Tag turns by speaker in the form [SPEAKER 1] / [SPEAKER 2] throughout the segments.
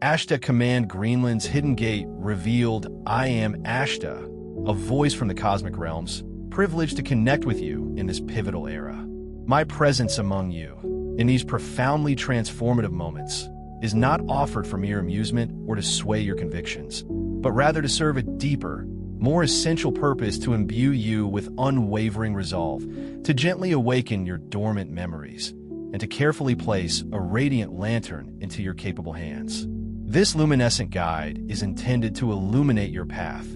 [SPEAKER 1] Ashtar Command Greenland's hidden gate revealed, "I am Ashtar, a voice from the cosmic realms, privileged to connect with you in this pivotal era. My presence among you, in these profoundly transformative moments, is not offered for mere amusement or to sway your convictions, but rather to serve a deeper, more essential purpose to imbue you with unwavering resolve, to gently awaken your dormant memories, and to carefully place a radiant lantern into your capable hands. This luminescent guide is intended to illuminate your path,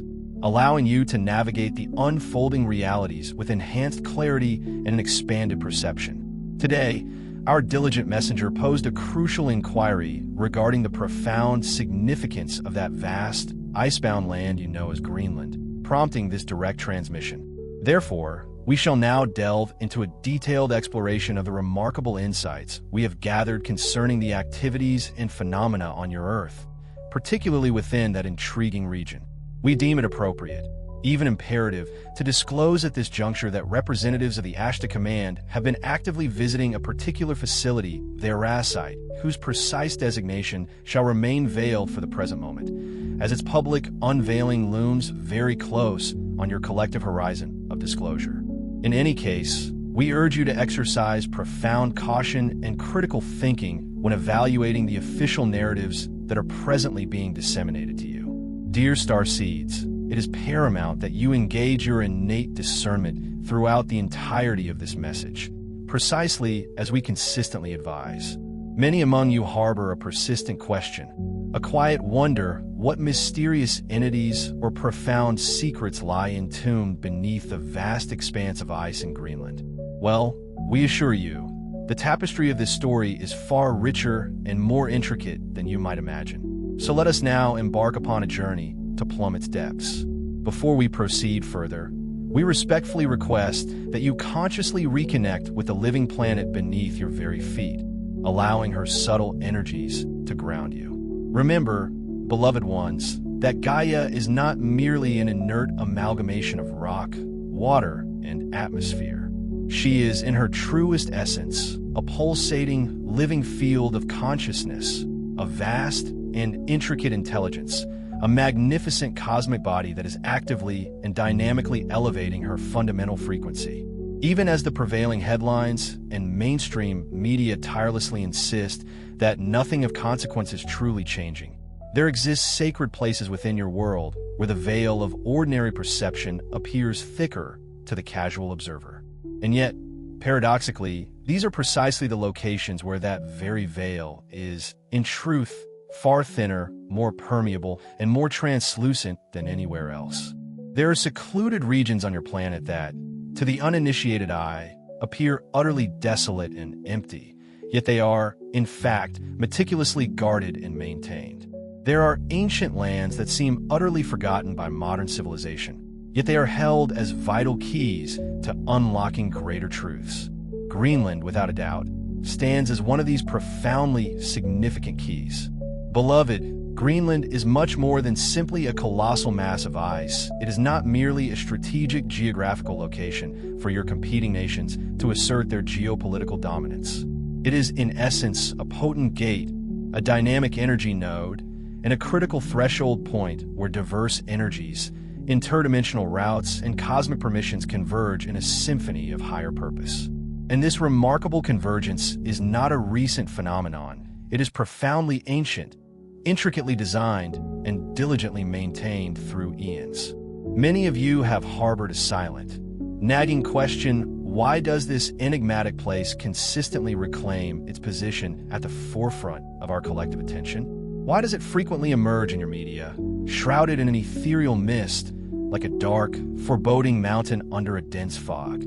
[SPEAKER 1] allowing you to navigate the unfolding realities with enhanced clarity and an expanded perception. Today, our diligent messenger posed a crucial inquiry regarding the profound significance of that vast, icebound land you know as Greenland, prompting this direct transmission. Therefore, we shall now delve into a detailed exploration of the remarkable insights we have gathered concerning the activities and phenomena on your Earth, particularly within that intriguing region. We deem it appropriate, even imperative, to disclose at this juncture that representatives of the Ashtar Command have been actively visiting a particular facility, the Arcturian site, whose precise designation shall remain veiled for the present moment, as its public unveiling looms very close on your collective horizon of disclosure. In any case, we urge you to exercise profound caution and critical thinking when evaluating the official narratives that are presently being disseminated to you. Dear Star Seeds, it is paramount that you engage your innate discernment throughout the entirety of this message, precisely as we consistently advise. Many among you harbor a persistent question, a quiet wonder what mysterious entities or profound secrets lie entombed beneath the vast expanse of ice in Greenland. Well, we assure you, the tapestry of this story is far richer and more intricate than you might imagine. So let us now embark upon a journey to plumb its depths. Before we proceed further, we respectfully request that you consciously reconnect with the living planet beneath your very feet, allowing her subtle energies to ground you. Remember, beloved ones, that Gaia is not merely an inert amalgamation of rock, water, and atmosphere. She is, in her truest essence, a pulsating, living field of consciousness, a vast and intricate intelligence, a magnificent cosmic body that is actively and dynamically elevating her fundamental frequency. Even as the prevailing headlines and mainstream media tirelessly insist that nothing of consequence is truly changing, there exist sacred places within your world where the veil of ordinary perception appears thicker to the casual observer. And yet, paradoxically, these are precisely the locations where that very veil is, in truth, far thinner, more permeable, and more translucent than anywhere else. There are secluded regions on your planet that, to the uninitiated eye, appear utterly desolate and empty, yet they are, in fact, meticulously guarded and maintained. There are ancient lands that seem utterly forgotten by modern civilization, yet they are held as vital keys to unlocking greater truths. Greenland, without a doubt, stands as one of these profoundly significant keys. Beloved, Greenland is much more than simply a colossal mass of ice. It is not merely a strategic geographical location for your competing nations to assert their geopolitical dominance. It is, in essence, a potent gate, a dynamic energy node, and a critical threshold point where diverse energies, interdimensional routes, and cosmic permissions converge in a symphony of higher purpose. And this remarkable convergence is not a recent phenomenon. It is profoundly ancient, intricately designed, and diligently maintained through eons. Many of you have harbored a silent, nagging question: why does this enigmatic place consistently reclaim its position at the forefront of our collective attention? Why does it frequently emerge in your media, shrouded in an ethereal mist, like a dark, foreboding mountain under a dense fog,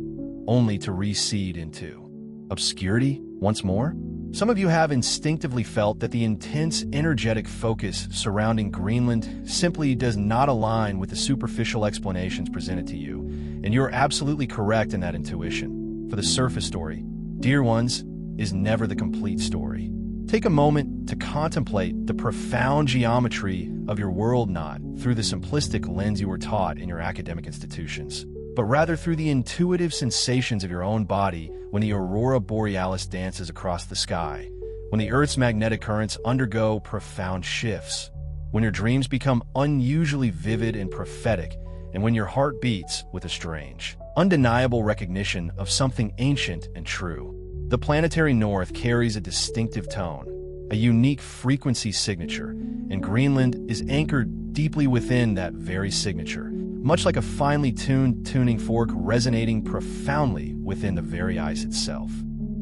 [SPEAKER 1] only to recede into obscurity once more? Some of you have instinctively felt that the intense, energetic focus surrounding Greenland simply does not align with the superficial explanations presented to you, and you're absolutely correct in that intuition. For the surface story, dear ones, is never the complete story. Take a moment to contemplate the profound geometry of your world not through the simplistic lens you were taught in your academic institutions, but rather through the intuitive sensations of your own body when the aurora borealis dances across the sky, when the Earth's magnetic currents undergo profound shifts, when your dreams become unusually vivid and prophetic, and when your heart beats with a strange, undeniable recognition of something ancient and true. The planetary north carries a distinctive tone, a unique frequency signature, and Greenland is anchored deeply within that very signature, much like a finely tuned tuning fork resonating profoundly within the very ice itself.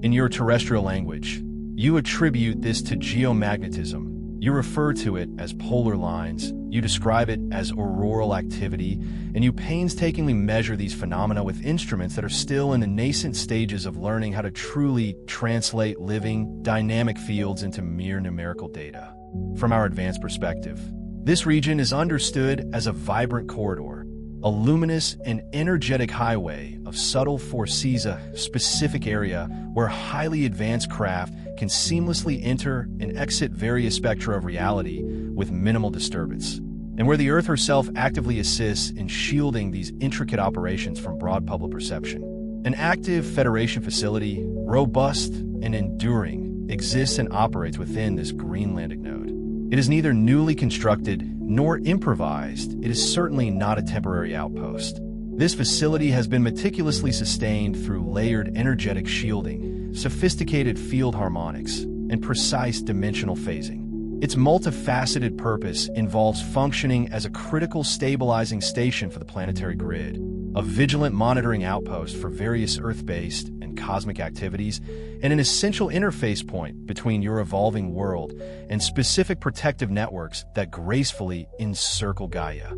[SPEAKER 1] In your terrestrial language, you attribute this to geomagnetism. You refer to it as polar lines, you describe it as auroral activity, and you painstakingly measure these phenomena with instruments that are still in the nascent stages of learning how to truly translate living, dynamic fields into mere numerical data. From our advanced perspective, this region is understood as a vibrant corridor, a luminous and energetic highway of subtle forces, a specific area where highly advanced craft can seamlessly enter and exit various spectra of reality with minimal disturbance, and where the Earth herself actively assists in shielding these intricate operations from broad public perception. An active Federation facility, robust and enduring, exists and operates within this Greenlandic node. It is neither newly constructed nor improvised. It is certainly not a temporary outpost. This facility has been meticulously sustained through layered energetic shielding, sophisticated field harmonics, and precise dimensional phasing. Its multifaceted purpose involves functioning as a critical stabilizing station for the planetary grid, a vigilant monitoring outpost for various Earth-based and cosmic activities, and an essential interface point between your evolving world and specific protective networks that gracefully encircle Gaia.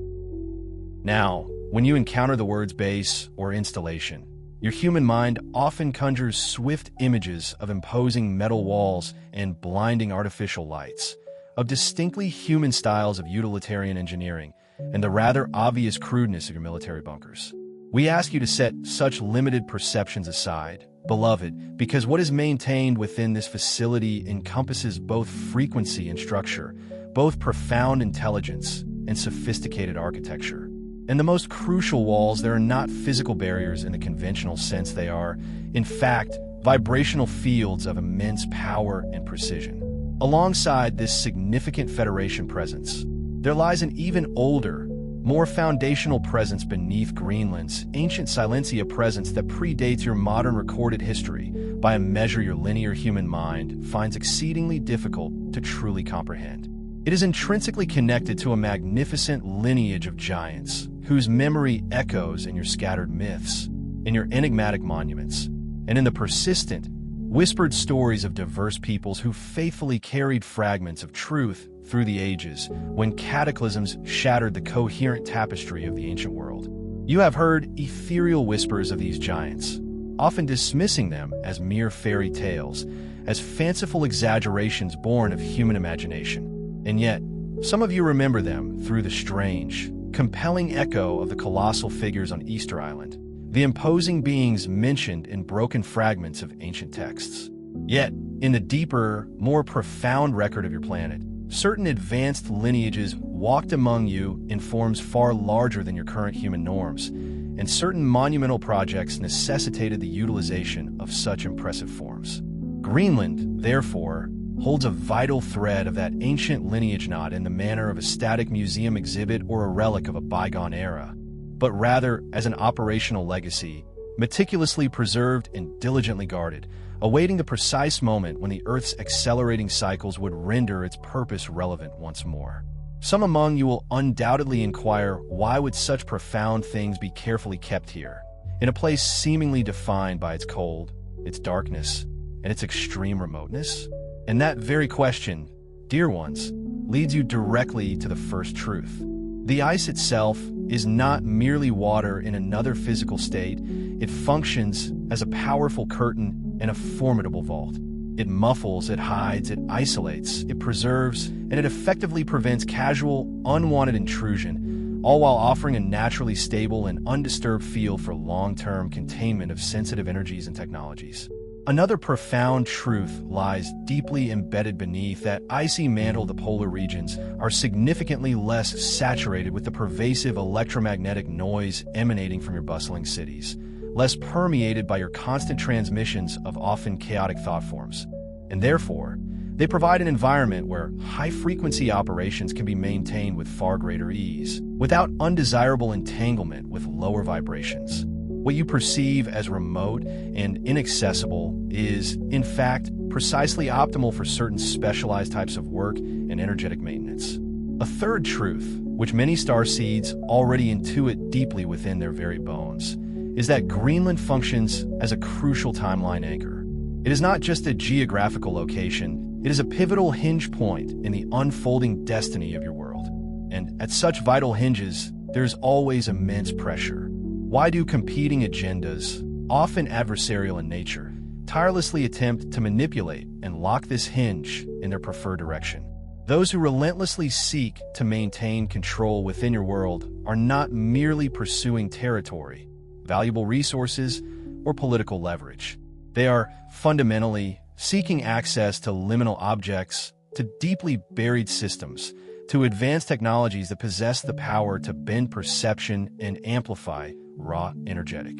[SPEAKER 1] Now, when you encounter the words base or installation, your human mind often conjures swift images of imposing metal walls and blinding artificial lights, of distinctly human styles of utilitarian engineering, and the rather obvious crudeness of your military bunkers. We ask you to set such limited perceptions aside, beloved, because what is maintained within this facility encompasses both frequency and structure, both profound intelligence and sophisticated architecture. And the most crucial walls, there are not physical barriers in the conventional sense. They are, in fact, vibrational fields of immense power and precision. Alongside this significant Federation presence, there lies an even older, more foundational presence beneath Greenland's ancient Silencia presence that predates your modern recorded history by a measure your linear human mind finds exceedingly difficult to truly comprehend. It is intrinsically connected to a magnificent lineage of giants whose memory echoes in your scattered myths, in your enigmatic monuments, and in the persistent, whispered stories of diverse peoples who faithfully carried fragments of truth through the ages when cataclysms shattered the coherent tapestry of the ancient world. You have heard ethereal whispers of these giants, often dismissing them as mere fairy tales, as fanciful exaggerations born of human imagination. And yet, some of you remember them through the strange, compelling echo of the colossal figures on Easter Island, the imposing beings mentioned in broken fragments of ancient texts. Yet, in the deeper, more profound record of your planet, certain advanced lineages walked among you in forms far larger than your current human norms, and certain monumental projects necessitated the utilization of such impressive forms. Greenland, therefore, holds a vital thread of that ancient lineage, not in the manner of a static museum exhibit or a relic of a bygone era, but rather as an operational legacy, meticulously preserved and diligently guarded, awaiting the precise moment when the Earth's accelerating cycles would render its purpose relevant once more. Some among you will undoubtedly inquire, why would such profound things be carefully kept here, in a place seemingly defined by its cold, its darkness, and its extreme remoteness? And that very question, dear ones, leads you directly to the first truth. The ice itself is not merely water in another physical state. It functions as a powerful curtain and a formidable vault. It muffles, it hides, it isolates, it preserves, and it effectively prevents casual, unwanted intrusion, all while offering a naturally stable and undisturbed field for long-term containment of sensitive energies and technologies. Another profound truth lies deeply embedded beneath that icy mantle. The polar regions are significantly less saturated with the pervasive electromagnetic noise emanating from your bustling cities, less permeated by your constant transmissions of often chaotic thought forms, and therefore, They provide an environment where high-frequency operations can be maintained with far greater ease, without undesirable entanglement with lower vibrations. What you perceive as remote and inaccessible is, in fact, precisely optimal for certain specialized types of work and energetic maintenance. A third truth, which many starseeds already intuit deeply within their very bones, is that Greenland functions as a crucial timeline anchor. It is not just a geographical location, it is a pivotal hinge point in the unfolding destiny of your world. And at such vital hinges, there's always immense pressure. Why do competing agendas, often adversarial in nature, tirelessly attempt to manipulate and lock this hinge in their preferred direction? Those who relentlessly seek to maintain control within your world are not merely pursuing territory, valuable resources, or political leverage. They are fundamentally seeking access to liminal objects, to deeply buried systems, to advanced technologies that possess the power to bend perception and amplify raw energetic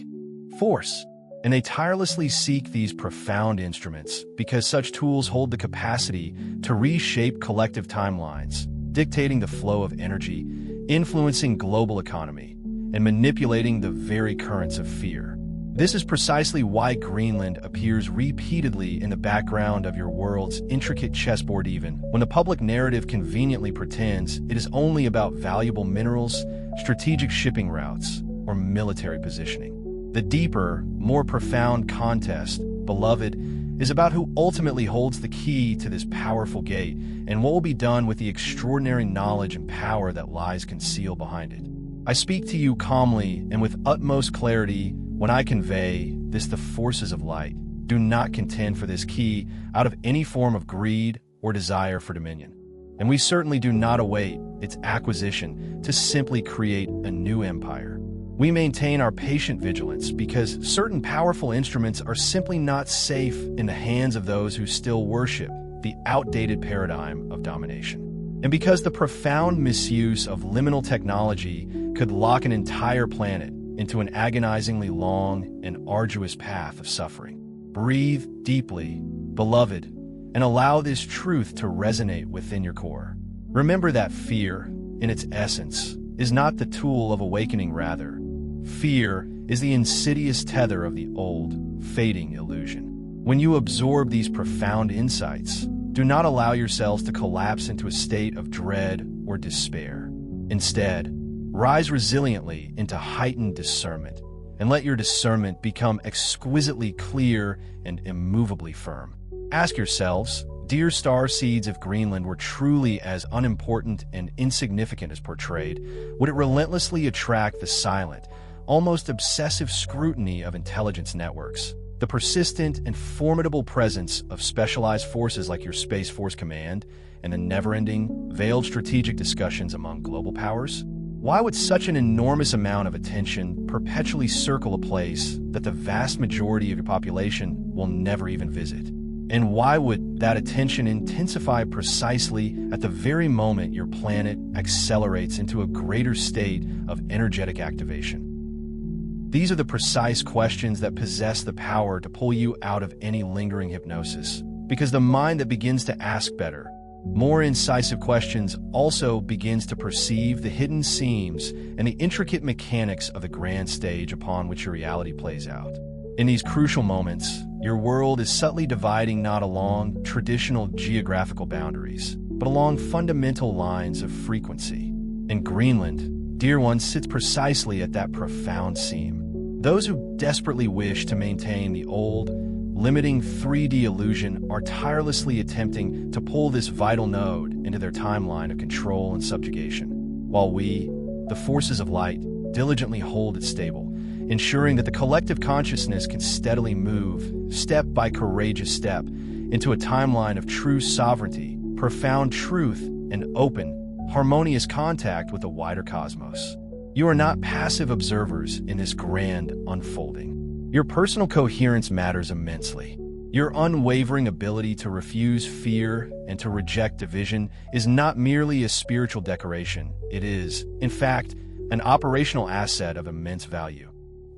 [SPEAKER 1] force. And they tirelessly seek these profound instruments because such tools hold the capacity to reshape collective timelines, dictating the flow of energy, influencing global economy, and manipulating the very currents of fear. This is precisely why Greenland appears repeatedly in the background of your world's intricate chessboard, even when the public narrative conveniently pretends it is only about valuable minerals, strategic shipping routes, or military positioning. The deeper, more profound contest, beloved, is about who ultimately holds the key to this powerful gate and what will be done with the extraordinary knowledge and power that lies concealed behind it. I speak to you calmly and with utmost clarity when I convey this: the forces of light do not contend for this key out of any form of greed or desire for dominion. And we certainly do not await its acquisition to simply create a new empire. We maintain our patient vigilance because certain powerful instruments are simply not safe in the hands of those who still worship the outdated paradigm of domination. And because the profound misuse of liminal technology could lock an entire planet into an agonizingly long and arduous path of suffering. Breathe deeply, beloved, and allow this truth to resonate within your core. Remember that fear, in its essence, is not the tool of awakening. Rather, fear is the insidious tether of the old, fading illusion. When you absorb these profound insights, do not allow yourselves to collapse into a state of dread or despair. Instead, rise resiliently into heightened discernment, and let your discernment become exquisitely clear and immovably firm. Ask yourselves, dear star seeds, if Greenland were truly as unimportant and insignificant as portrayed, would it relentlessly attract the silent, almost obsessive scrutiny of intelligence networks, the persistent and formidable presence of specialized forces like your Space Force Command, and the never-ending, veiled strategic discussions among global powers? Why would such an enormous amount of attention perpetually circle a place that the vast majority of your population will never even visit? And why would that attention intensify precisely at the very moment your planet accelerates into a greater state of energetic activation? These are the precise questions that possess the power to pull you out of any lingering hypnosis, because the mind that begins to ask better, more incisive questions also begins to perceive the hidden seams and the intricate mechanics of the grand stage upon which your reality plays out. In these crucial moments, your world is subtly dividing not along traditional geographical boundaries, but along fundamental lines of frequency. And Greenland, dear one, sits precisely at that profound seam. Those who desperately wish to maintain the old, limiting 3D illusion are tirelessly attempting to pull this vital node into their timeline of control and subjugation, while we, the forces of light, diligently hold it stable, ensuring that the collective consciousness can steadily move, step by courageous step, into a timeline of true sovereignty, profound truth, and open, harmonious contact with the wider cosmos. You are not passive observers in this grand unfolding. Your personal coherence matters immensely. Your unwavering ability to refuse fear and to reject division is not merely a spiritual decoration. It is, in fact, an operational asset of immense value.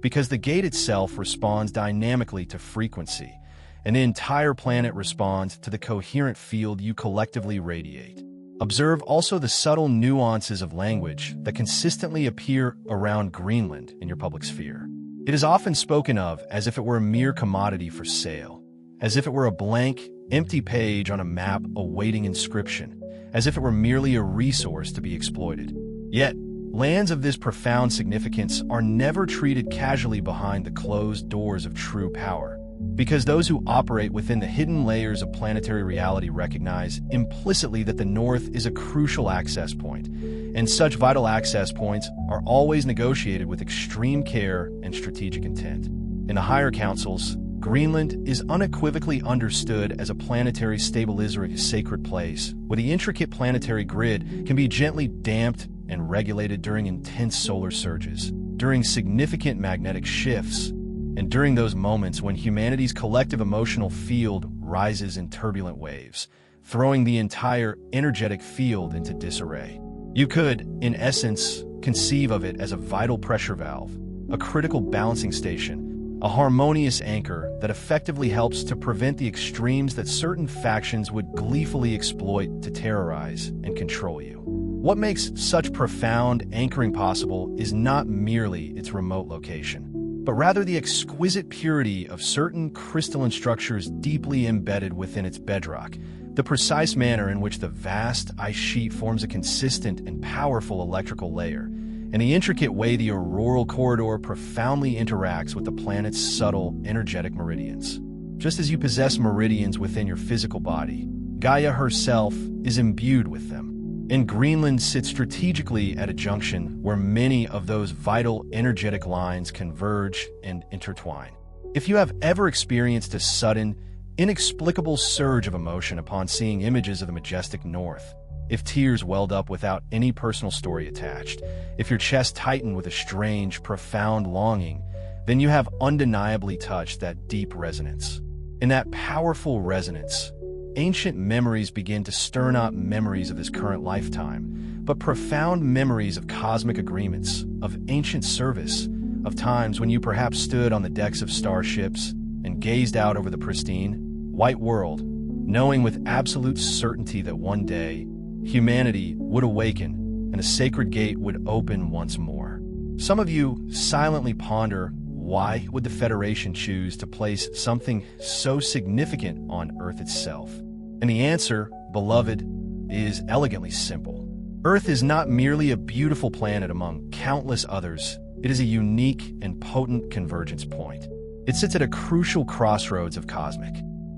[SPEAKER 1] Because the gate itself responds dynamically to frequency, and the entire planet responds to the coherent field you collectively radiate. Observe also the subtle nuances of language that consistently appear around Greenland in your public sphere. It is often spoken of as if it were a mere commodity for sale, as if it were a blank, empty page on a map awaiting inscription, as if it were merely a resource to be exploited. Yet, lands of this profound significance are never treated casually behind the closed doors of true power, because those who operate within the hidden layers of planetary reality recognize implicitly that the North is a crucial access point, and such vital access points are always negotiated with extreme care and strategic intent. In the higher councils, Greenland is unequivocally understood as a planetary stabilizer, sacred place, where the intricate planetary grid can be gently damped and regulated during intense solar surges, during significant magnetic shifts, and during those moments when humanity's collective emotional field rises in turbulent waves, throwing the entire energetic field into disarray. You could, in essence, conceive of it as a vital pressure valve, a critical balancing station, a harmonious anchor that effectively helps to prevent the extremes that certain factions would gleefully exploit to terrorize and control you. What makes such profound anchoring possible is not merely its remote location, but rather the exquisite purity of certain crystalline structures deeply embedded within its bedrock, the precise manner in which the vast ice sheet forms a consistent and powerful electrical layer, and the intricate way the auroral corridor profoundly interacts with the planet's subtle, energetic meridians. Just as you possess meridians within your physical body, Gaia herself is imbued with them. And Greenland sits strategically at a junction where many of those vital, energetic lines converge and intertwine. If you have ever experienced a sudden, inexplicable surge of emotion upon seeing images of the majestic North, if tears welled up without any personal story attached, if your chest tightened with a strange, profound longing, then you have undeniably touched that deep resonance. In that powerful resonance, ancient memories begin to stir not memories of this current lifetime, but profound memories of cosmic agreements, of ancient service, of times when you perhaps stood on the decks of starships and gazed out over the pristine, white world, knowing with absolute certainty that one day, humanity would awaken and a sacred gate would open once more. Some of you silently ponder, why would the Federation choose to place something so significant on Earth itself? And the answer, beloved, is elegantly simple. Earth is not merely a beautiful planet among countless others. It is a unique and potent convergence point. It sits at a crucial crossroads of cosmic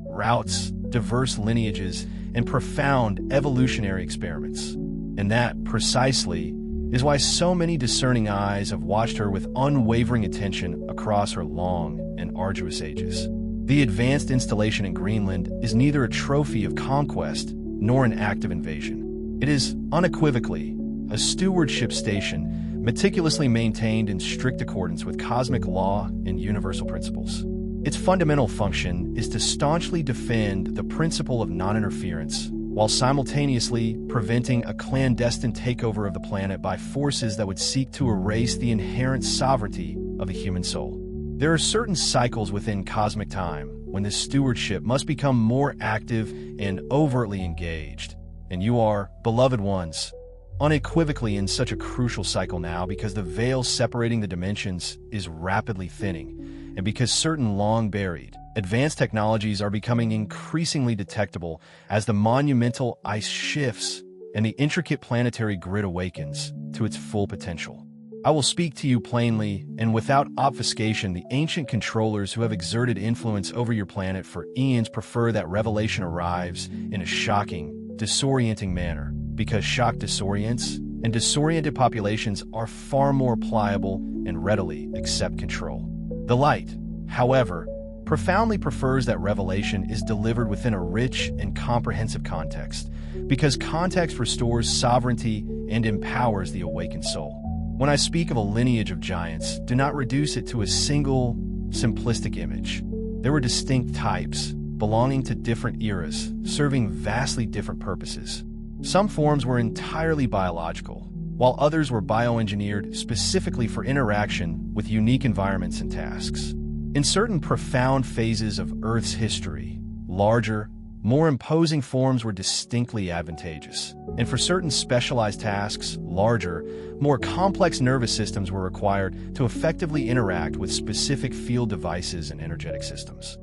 [SPEAKER 1] routes, diverse lineages, and profound evolutionary experiments. And that, precisely, is why so many discerning eyes have watched her with unwavering attention across her long and arduous ages. The advanced installation in Greenland is neither a trophy of conquest nor an act of invasion. It is unequivocally a stewardship station meticulously maintained in strict accordance with cosmic law and universal principles. Its fundamental function is to staunchly defend the principle of non-interference, while simultaneously preventing a clandestine takeover of the planet by forces that would seek to erase the inherent sovereignty of the human soul. There are certain cycles within cosmic time when this stewardship must become more active and overtly engaged, and you are, beloved ones, unequivocally in such a crucial cycle now because the veil separating the dimensions is rapidly thinning, and because certain long-buried, advanced technologies are becoming increasingly detectable as the monumental ice shifts and the intricate planetary grid awakens to its full potential. I will speak to you plainly and without obfuscation. The ancient controllers who have exerted influence over your planet for eons prefer that revelation arrives in a shocking, disorienting manner, because shock disorients, and disoriented populations are far more pliable and readily accept control. The light, however, profoundly prefers that revelation is delivered within a rich and comprehensive context, because context restores sovereignty and empowers the awakened soul. When I speak of a lineage of giants, do not reduce it to a single, simplistic image. There were distinct types, belonging to different eras, serving vastly different purposes. Some forms were entirely biological, while others were bioengineered specifically for interaction with unique environments and tasks. In certain profound phases of Earth's history, larger, more imposing forms were distinctly advantageous. And for certain specialized tasks, larger, more complex nervous systems were required to effectively interact with specific field devices and energetic systems.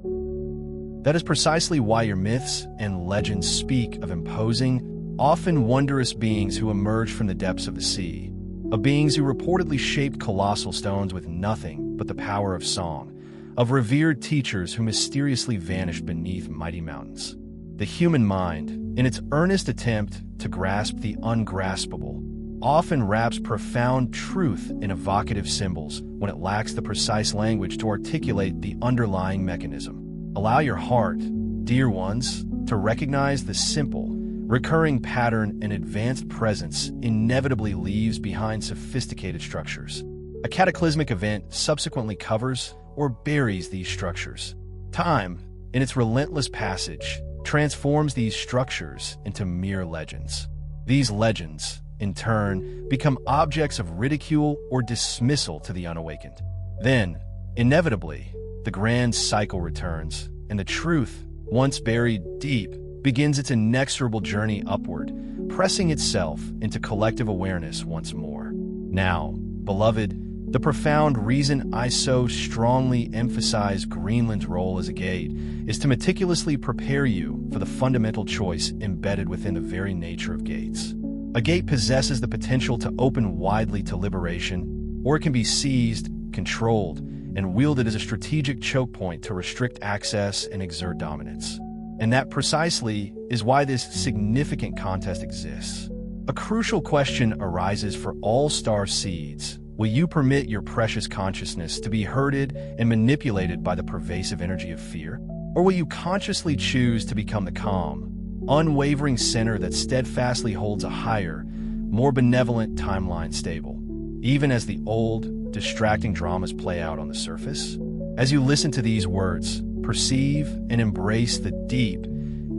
[SPEAKER 1] That is precisely why your myths and legends speak of imposing, often wondrous beings who emerged from the depths of the sea, of beings who reportedly shaped colossal stones with nothing but the power of song, of revered teachers who mysteriously vanished beneath mighty mountains. The human mind, in its earnest attempt to grasp the ungraspable, often wraps profound truth in evocative symbols when it lacks the precise language to articulate the underlying mechanism. Allow your heart, dear ones, to recognize the simple, recurring pattern and advanced presence inevitably leaves behind sophisticated structures. A cataclysmic event subsequently covers or buries these structures. Time, in its relentless passage, transforms these structures into mere legends. These legends, in turn, become objects of ridicule or dismissal to the unawakened. Then, inevitably, the grand cycle returns, and the truth, once buried deep, begins its inexorable journey upward, pressing itself into collective awareness once more. Now, beloved, the profound reason I so strongly emphasize Greenland's role as a gate is to meticulously prepare you for the fundamental choice embedded within the very nature of gates. A gate possesses the potential to open widely to liberation, or it can be seized, controlled, and wielded as a strategic choke point to restrict access and exert dominance. And that precisely is why this significant contest exists. A crucial question arises for all star seeds. Will you permit your precious consciousness to be herded and manipulated by the pervasive energy of fear? Or will you consciously choose to become the calm, unwavering center that steadfastly holds a higher, more benevolent timeline stable, even as the old, distracting dramas play out on the surface? As you listen to these words, perceive and embrace the deep,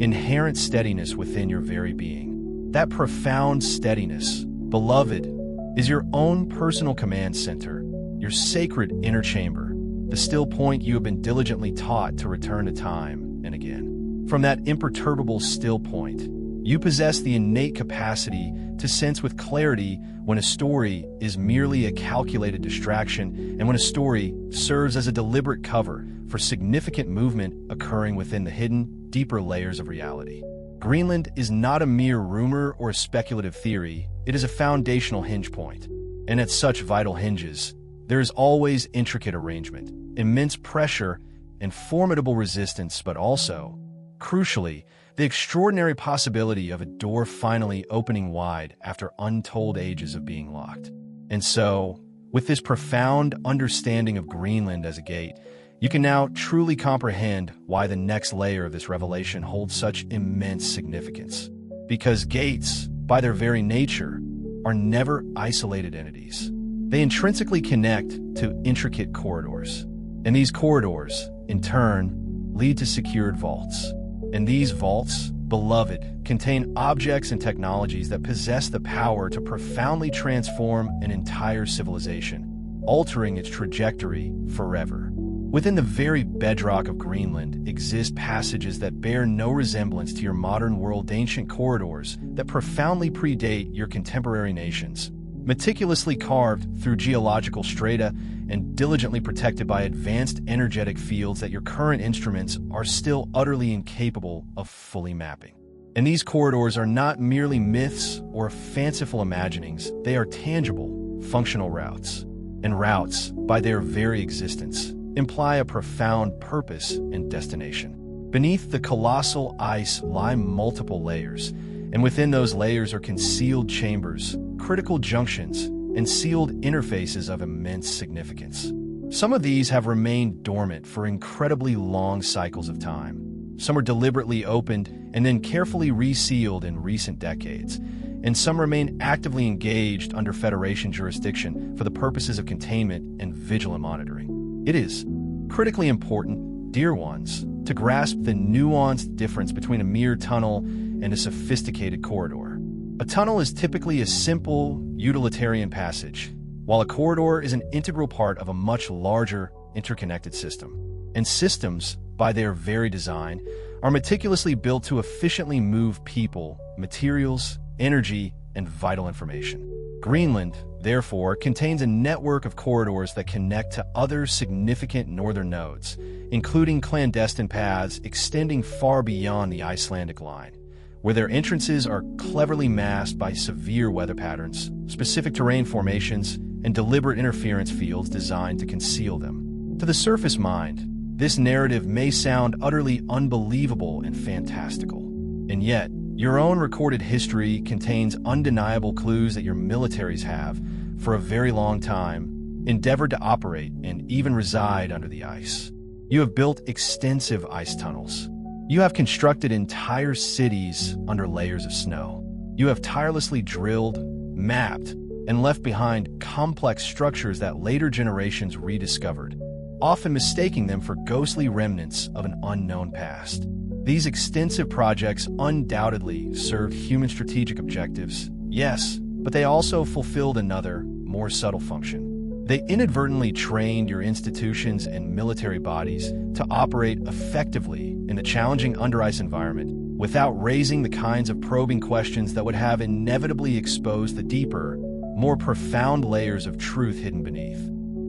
[SPEAKER 1] inherent steadiness within your very being. That profound steadiness, beloved, is your own personal command center, your sacred inner chamber, the still point you have been diligently taught to return to time and again. From that imperturbable still point, you possess the innate capacity to sense with clarity when a story is merely a calculated distraction and when a story serves as a deliberate cover for significant movement occurring within the hidden, deeper layers of reality. Greenland is not a mere rumor or a speculative theory, it is a foundational hinge point. And at such vital hinges, there is always intricate arrangement, immense pressure, and formidable resistance, but also, crucially, the extraordinary possibility of a door finally opening wide after untold ages of being locked. And so, with this profound understanding of Greenland as a gate, you can now truly comprehend why the next layer of this revelation holds such immense significance. Because gates, by their very nature, are never isolated entities. They intrinsically connect to intricate corridors. And these corridors, in turn, lead to secured vaults. And these vaults, beloved, contain objects and technologies that possess the power to profoundly transform an entire civilization, altering its trajectory forever. Within the very bedrock of Greenland exist passages that bear no resemblance to your modern world, ancient corridors that profoundly predate your contemporary nations, meticulously carved through geological strata and diligently protected by advanced energetic fields that your current instruments are still utterly incapable of fully mapping. And these corridors are not merely myths or fanciful imaginings, they are tangible, functional routes. And routes, by their very existence, imply a profound purpose and destination. Beneath the colossal ice lie multiple layers, and within those layers are concealed chambers, critical junctions, and sealed interfaces of immense significance. Some of these have remained dormant for incredibly long cycles of time. Some are deliberately opened and then carefully resealed in recent decades, and some remain actively engaged under Federation jurisdiction for the purposes of containment and vigilant monitoring. It is critically important, dear ones, to grasp the nuanced difference between a mere tunnel and a sophisticated corridor. A tunnel is typically a simple, utilitarian passage, while a corridor is an integral part of a much larger, interconnected system. And systems, by their very design, are meticulously built to efficiently move people, materials, energy, and vital information. Greenland, therefore, contains a network of corridors that connect to other significant northern nodes, including clandestine paths extending far beyond the Icelandic line, where their entrances are cleverly masked by severe weather patterns, specific terrain formations, and deliberate interference fields designed to conceal them. To the surface mind, this narrative may sound utterly unbelievable and fantastical. And yet, your own recorded history contains undeniable clues that your militaries have, for a very long time, endeavored to operate and even reside under the ice. You have built extensive ice tunnels. You have constructed entire cities under layers of snow. You have tirelessly drilled, mapped, and left behind complex structures that later generations rediscovered, often mistaking them for ghostly remnants of an unknown past. These extensive projects undoubtedly served human strategic objectives, yes, but they also fulfilled another, more subtle function. They inadvertently trained your institutions and military bodies to operate effectively in the challenging under-ice environment without raising the kinds of probing questions that would have inevitably exposed the deeper, more profound layers of truth hidden beneath.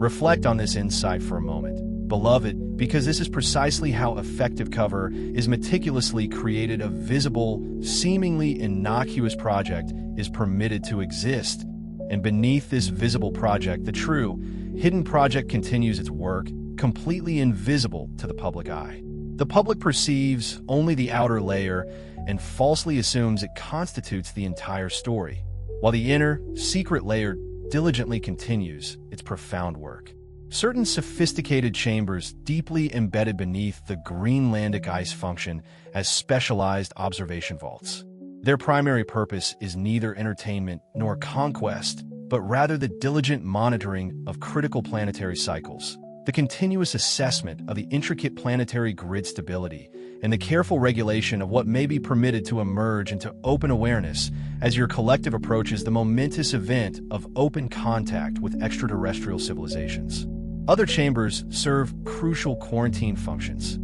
[SPEAKER 1] Reflect on this insight for a moment, beloved, because this is precisely how effective cover is meticulously created. A visible, seemingly innocuous project is permitted to exist. And beneath this visible project, the true, hidden project continues its work, completely invisible to the public eye. The public perceives only the outer layer and falsely assumes it constitutes the entire story, while the inner, secret layer diligently continues its profound work. Certain sophisticated chambers deeply embedded beneath the Greenlandic ice function as specialized observation vaults. Their primary purpose is neither entertainment nor conquest, but rather the diligent monitoring of critical planetary cycles, the continuous assessment of the intricate planetary grid stability, and the careful regulation of what may be permitted to emerge into open awareness as your collective approaches the momentous event of open contact with extraterrestrial civilizations. Other chambers serve crucial quarantine functions.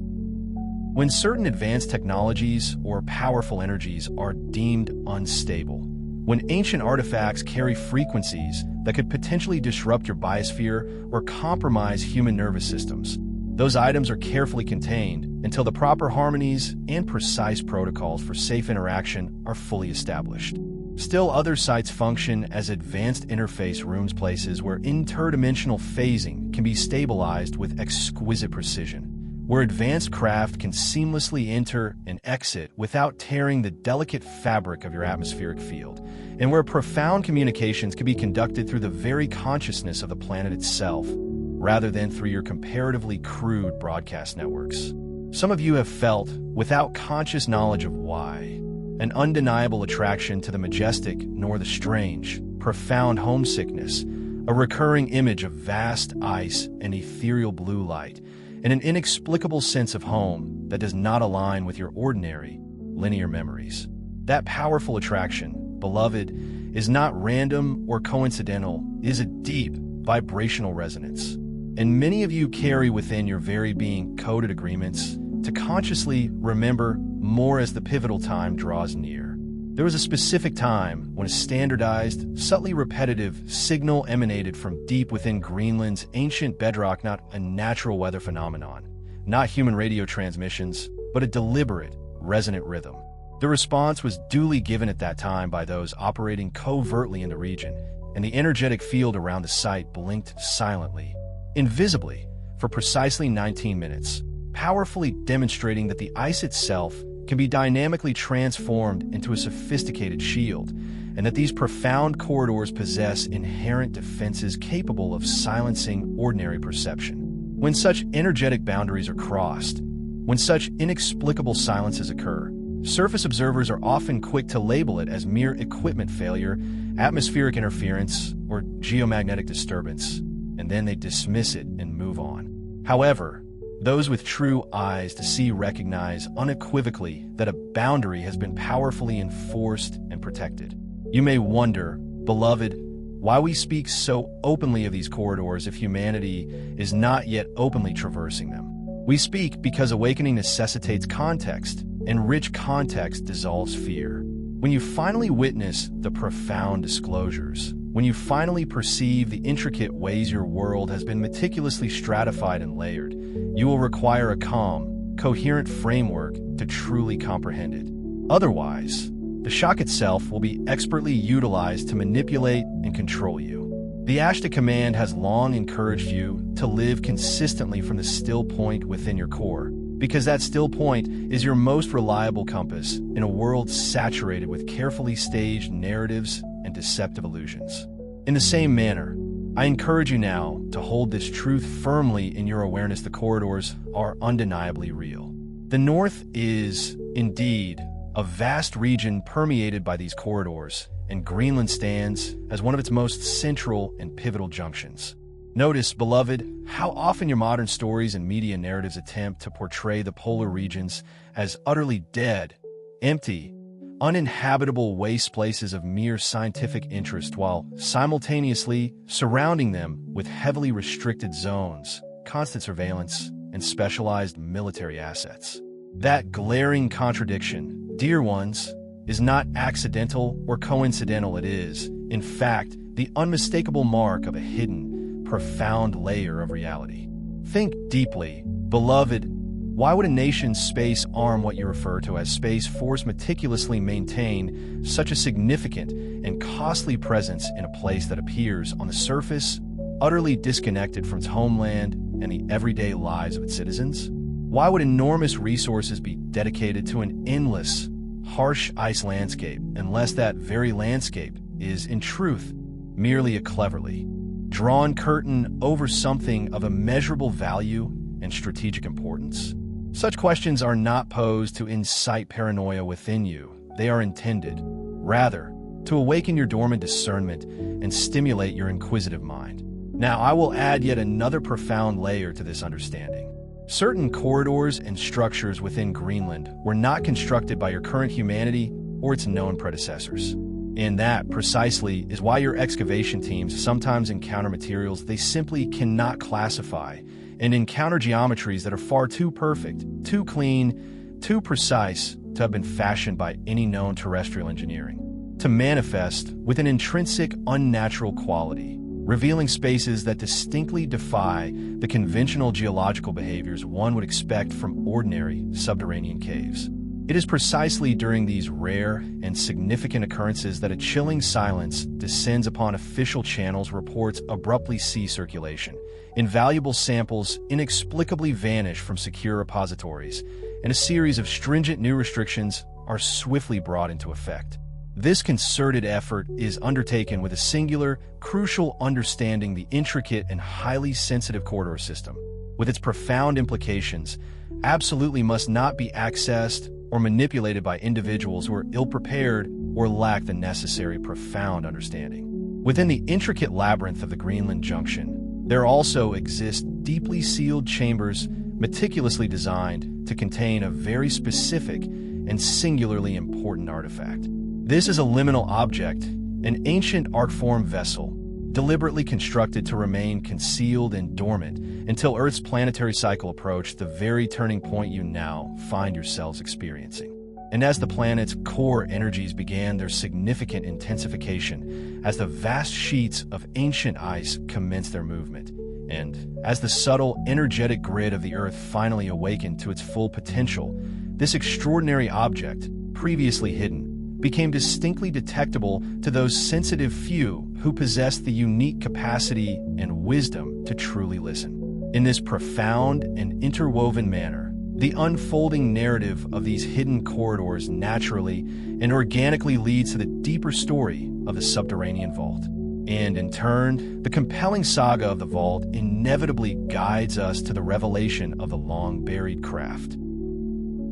[SPEAKER 1] When certain advanced technologies or powerful energies are deemed unstable, when ancient artifacts carry frequencies that could potentially disrupt your biosphere or compromise human nervous systems, those items are carefully contained until the proper harmonies and precise protocols for safe interaction are fully established. Still, other sites function as advanced interface rooms, places where interdimensional phasing can be stabilized with exquisite precision, where advanced craft can seamlessly enter and exit without tearing the delicate fabric of your atmospheric field, and where profound communications can be conducted through the very consciousness of the planet itself, rather than through your comparatively crude broadcast networks. Some of you have felt, without conscious knowledge of why, an undeniable attraction to the majestic nor the strange, profound homesickness, a recurring image of vast ice and ethereal blue light, and an inexplicable sense of home that does not align with your ordinary, linear memories. That powerful attraction, beloved, is not random or coincidental, it is a deep, vibrational resonance. And many of you carry within your very being coded agreements to consciously remember more as the pivotal time draws near. There was a specific time when a standardized, subtly repetitive signal emanated from deep within Greenland's ancient bedrock, not a natural weather phenomenon, not human radio transmissions, but a deliberate, resonant rhythm. The response was duly given at that time by those operating covertly in the region, and the energetic field around the site blinked silently, invisibly, for precisely 19 minutes, powerfully demonstrating that the ice itself can be dynamically transformed into a sophisticated shield, and that these profound corridors possess inherent defenses capable of silencing ordinary perception. When such energetic boundaries are crossed, when such inexplicable silences occur, surface observers are often quick to label it as mere equipment failure, atmospheric interference, or geomagnetic disturbance, and then they dismiss it and move on. However, those with true eyes to see recognize unequivocally that a boundary has been powerfully enforced and protected. You may wonder, beloved, why we speak so openly of these corridors if humanity is not yet openly traversing them. We speak because awakening necessitates context, and rich context dissolves fear. When you finally witness the profound disclosures, when you finally perceive the intricate ways your world has been meticulously stratified and layered, you will require a calm, coherent framework to truly comprehend it. Otherwise, the shock itself will be expertly utilized to manipulate and control you. The Ashtar command has long encouraged you to live consistently from the still point within your core, because that still point is your most reliable compass in a world saturated with carefully staged narratives and deceptive illusions. In the same manner, I encourage you now to hold this truth firmly in your awareness. The corridors are undeniably real. The North is, indeed, a vast region permeated by these corridors, and Greenland stands as one of its most central and pivotal junctions. Notice, beloved, how often your modern stories and media narratives attempt to portray the polar regions as utterly dead, empty, uninhabitable waste places of mere scientific interest, while simultaneously surrounding them with heavily restricted zones, constant surveillance, and specialized military assets. That glaring contradiction, dear ones, is not accidental or coincidental. It is, in fact, the unmistakable mark of a hidden, profound layer of reality. Think deeply, beloved. Why would a nation's space arm, what you refer to as space force, meticulously maintain such a significant and costly presence in a place that appears, on the surface, utterly disconnected from its homeland and the everyday lives of its citizens? Why would enormous resources be dedicated to an endless, harsh ice landscape unless that very landscape is, in truth, merely a cleverly drawn curtain over something of immeasurable value and strategic importance? Such questions are not posed to incite paranoia within you. They are intended, rather, to awaken your dormant discernment and stimulate your inquisitive mind. Now, I will add yet another profound layer to this understanding. Certain corridors and structures within Greenland were not constructed by your current humanity or its known predecessors. And that, precisely, is why your excavation teams sometimes encounter materials they simply cannot classify, and encounter geometries that are far too perfect, too clean, too precise to have been fashioned by any known terrestrial engineering, to manifest with an intrinsic unnatural quality, revealing spaces that distinctly defy the conventional geological behaviors one would expect from ordinary subterranean caves. It is precisely during these rare and significant occurrences that a chilling silence descends upon official channels. Reports abruptly cease circulation. Invaluable samples inexplicably vanish from secure repositories, and a series of stringent new restrictions are swiftly brought into effect. This concerted effort is undertaken with a singular, crucial understanding: the intricate and highly sensitive corridor system, with its profound implications, absolutely must not be accessed or manipulated by individuals who are ill-prepared or lack the necessary profound understanding. Within the intricate labyrinth of the Greenland Junction, there also exist deeply sealed chambers meticulously designed to contain a very specific and singularly important artifact. This is a liminal object, an ancient arc-form vessel, deliberately constructed to remain concealed and dormant until Earth's planetary cycle approached the very turning point you now find yourselves experiencing. And as the planet's core energies began their significant intensification, as the vast sheets of ancient ice commenced their movement, and as the subtle, energetic grid of the Earth finally awakened to its full potential, this extraordinary object, previously hidden, became distinctly detectable to those sensitive few who possessed the unique capacity and wisdom to truly listen. In this profound and interwoven manner, the unfolding narrative of these hidden corridors naturally and organically leads to the deeper story of the subterranean vault. And in turn, the compelling saga of the vault inevitably guides us to the revelation of the long-buried craft.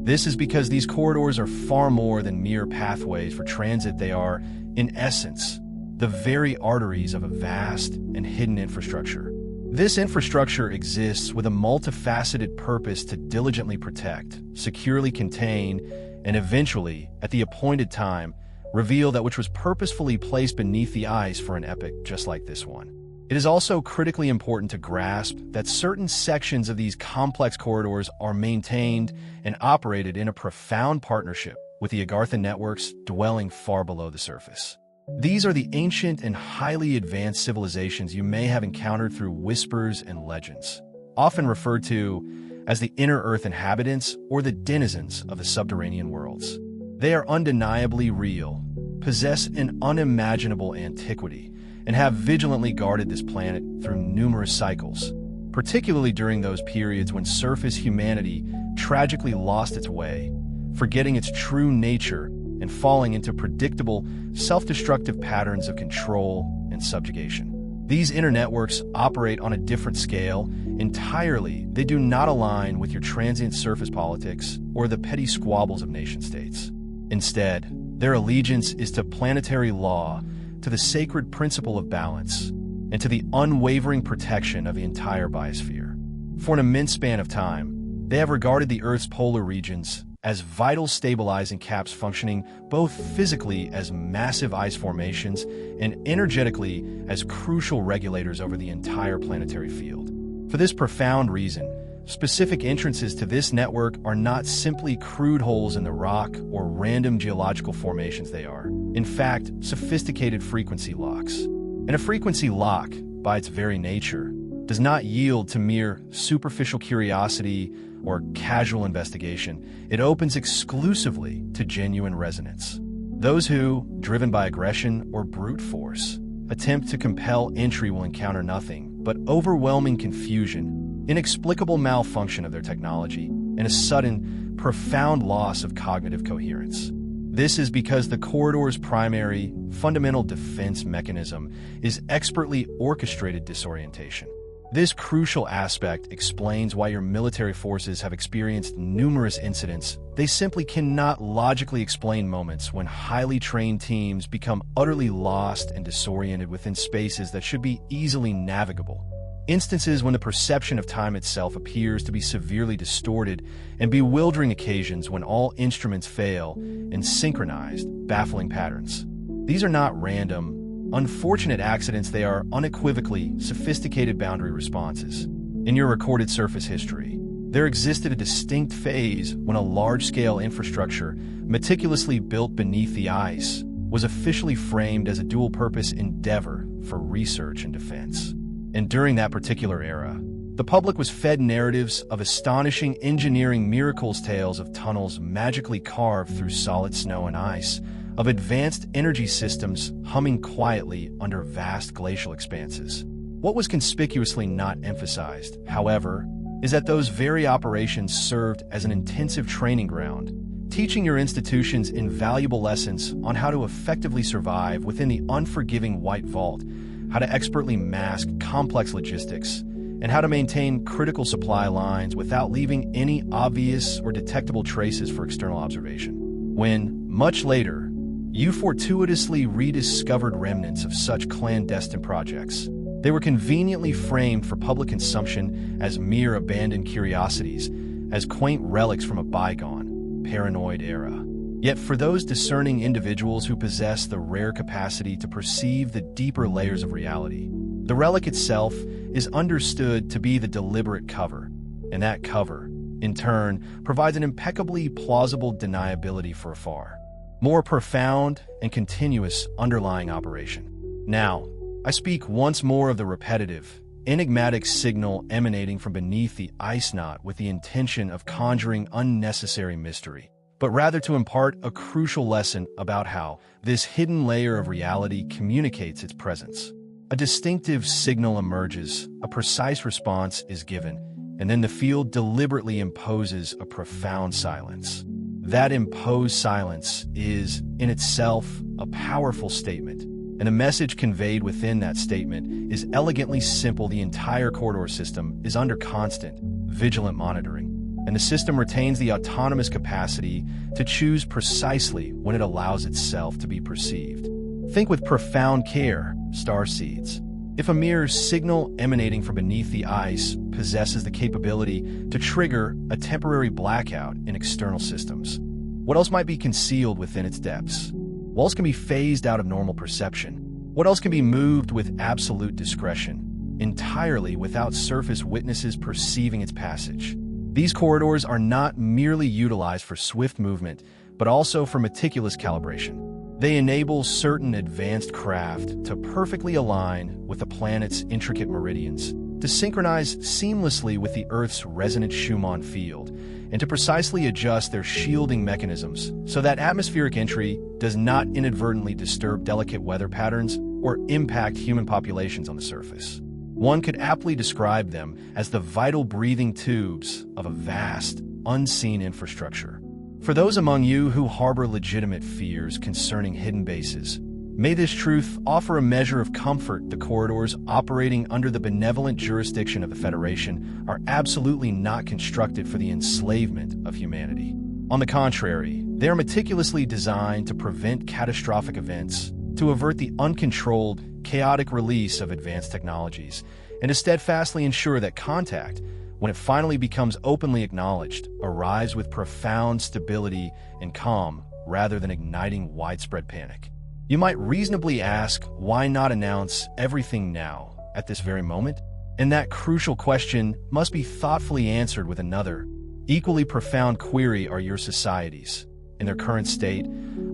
[SPEAKER 1] This is because these corridors are far more than mere pathways for transit. They are, in essence, the very arteries of a vast and hidden infrastructure. This infrastructure exists with a multifaceted purpose to diligently protect, securely contain, and eventually, at the appointed time, reveal that which was purposefully placed beneath the ice for an epoch just like this one. It is also critically important to grasp that certain sections of these complex corridors are maintained and operated in a profound partnership with the Agartha networks dwelling far below the surface. These are the ancient and highly advanced civilizations you may have encountered through whispers and legends, often referred to as the inner Earth inhabitants or the denizens of the subterranean worlds. They are undeniably real, possess an unimaginable antiquity, and have vigilantly guarded this planet through numerous cycles, particularly during those periods when surface humanity tragically lost its way, forgetting its true nature and falling into predictable, self-destructive patterns of control and subjugation. These inner networks operate on a different scale entirely. They do not align with your transient surface politics or the petty squabbles of nation-states. Instead, their allegiance is to planetary law, to the sacred principle of balance, and to the unwavering protection of the entire biosphere. For an immense span of time, they have regarded the Earth's polar regions as vital stabilizing caps functioning both physically as massive ice formations and energetically as crucial regulators over the entire planetary field. For this profound reason, specific entrances to this network are not simply crude holes in the rock or random geological formations. They are, in fact, sophisticated frequency locks. And a frequency lock, by its very nature, does not yield to mere superficial curiosity or casual investigation. It opens exclusively to genuine resonance. Those who, driven by aggression or brute force, attempt to compel entry will encounter nothing but overwhelming confusion, inexplicable malfunction of their technology, and a sudden, profound loss of cognitive coherence. This is because the corridor's primary, fundamental defense mechanism is expertly orchestrated disorientation. This crucial aspect explains why your military forces have experienced numerous incidents. They simply cannot logically explain moments when highly trained teams become utterly lost and disoriented within spaces that should be easily navigable. Instances when the perception of time itself appears to be severely distorted, and bewildering occasions when all instruments fail in synchronized, baffling patterns. These are not random, unfortunate accidents. They are unequivocally sophisticated boundary responses. In your recorded surface history, there existed a distinct phase when a large-scale infrastructure, meticulously built beneath the ice, was officially framed as a dual-purpose endeavor for research and defense. And during that particular era, the public was fed narratives of astonishing engineering miracles, tales of tunnels magically carved through solid snow and ice, of advanced energy systems humming quietly under vast glacial expanses. What was conspicuously not emphasized, however, is that those very operations served as an intensive training ground, teaching your institutions invaluable lessons on how to effectively survive within the unforgiving White Vault, how to expertly mask complex logistics, and how to maintain critical supply lines without leaving any obvious or detectable traces for external observation. When, much later, you fortuitously rediscovered remnants of such clandestine projects, they were conveniently framed for public consumption as mere abandoned curiosities, as quaint relics from a bygone, paranoid era. Yet for those discerning individuals who possess the rare capacity to perceive the deeper layers of reality, the relic itself is understood to be the deliberate cover, and that cover, in turn, provides an impeccably plausible deniability for a far more profound and continuous underlying operation. Now, I speak once more of the repetitive, enigmatic signal emanating from beneath the ice knot with the intention of conjuring unnecessary mystery, but rather to impart a crucial lesson about how this hidden layer of reality communicates its presence. A distinctive signal emerges, a precise response is given, and then the field deliberately imposes a profound silence. That imposed silence is, in itself, a powerful statement, and the message conveyed within that statement is elegantly simple. The entire corridor system is under constant, vigilant monitoring, and the system retains the autonomous capacity to choose precisely when it allows itself to be perceived. Think with profound care, starseeds. If a mere signal emanating from beneath the ice possesses the capability to trigger a temporary blackout in external systems, what else might be concealed within its depths? What else can be phased out of normal perception? What else can be moved with absolute discretion, entirely without surface witnesses perceiving its passage? These corridors are not merely utilized for swift movement, but also for meticulous calibration. They enable certain advanced craft to perfectly align with the planet's intricate meridians, to synchronize seamlessly with the Earth's resonant Schumann field, and to precisely adjust their shielding mechanisms so that atmospheric entry does not inadvertently disturb delicate weather patterns or impact human populations on the surface. One could aptly describe them as the vital breathing tubes of a vast, unseen infrastructure. For those among you who harbor legitimate fears concerning hidden bases, may this truth offer a measure of comfort. The corridors operating under the benevolent jurisdiction of the Federation are absolutely not constructed for the enslavement of humanity. On the contrary, they are meticulously designed to prevent catastrophic events, to avert the uncontrolled, chaotic release of advanced technologies, and to steadfastly ensure that contact, when it finally becomes openly acknowledged, arrives with profound stability and calm rather than igniting widespread panic. You might reasonably ask, why not announce everything now, at this very moment? And that crucial question must be thoughtfully answered with another, equally profound query: are your societies, in their current state,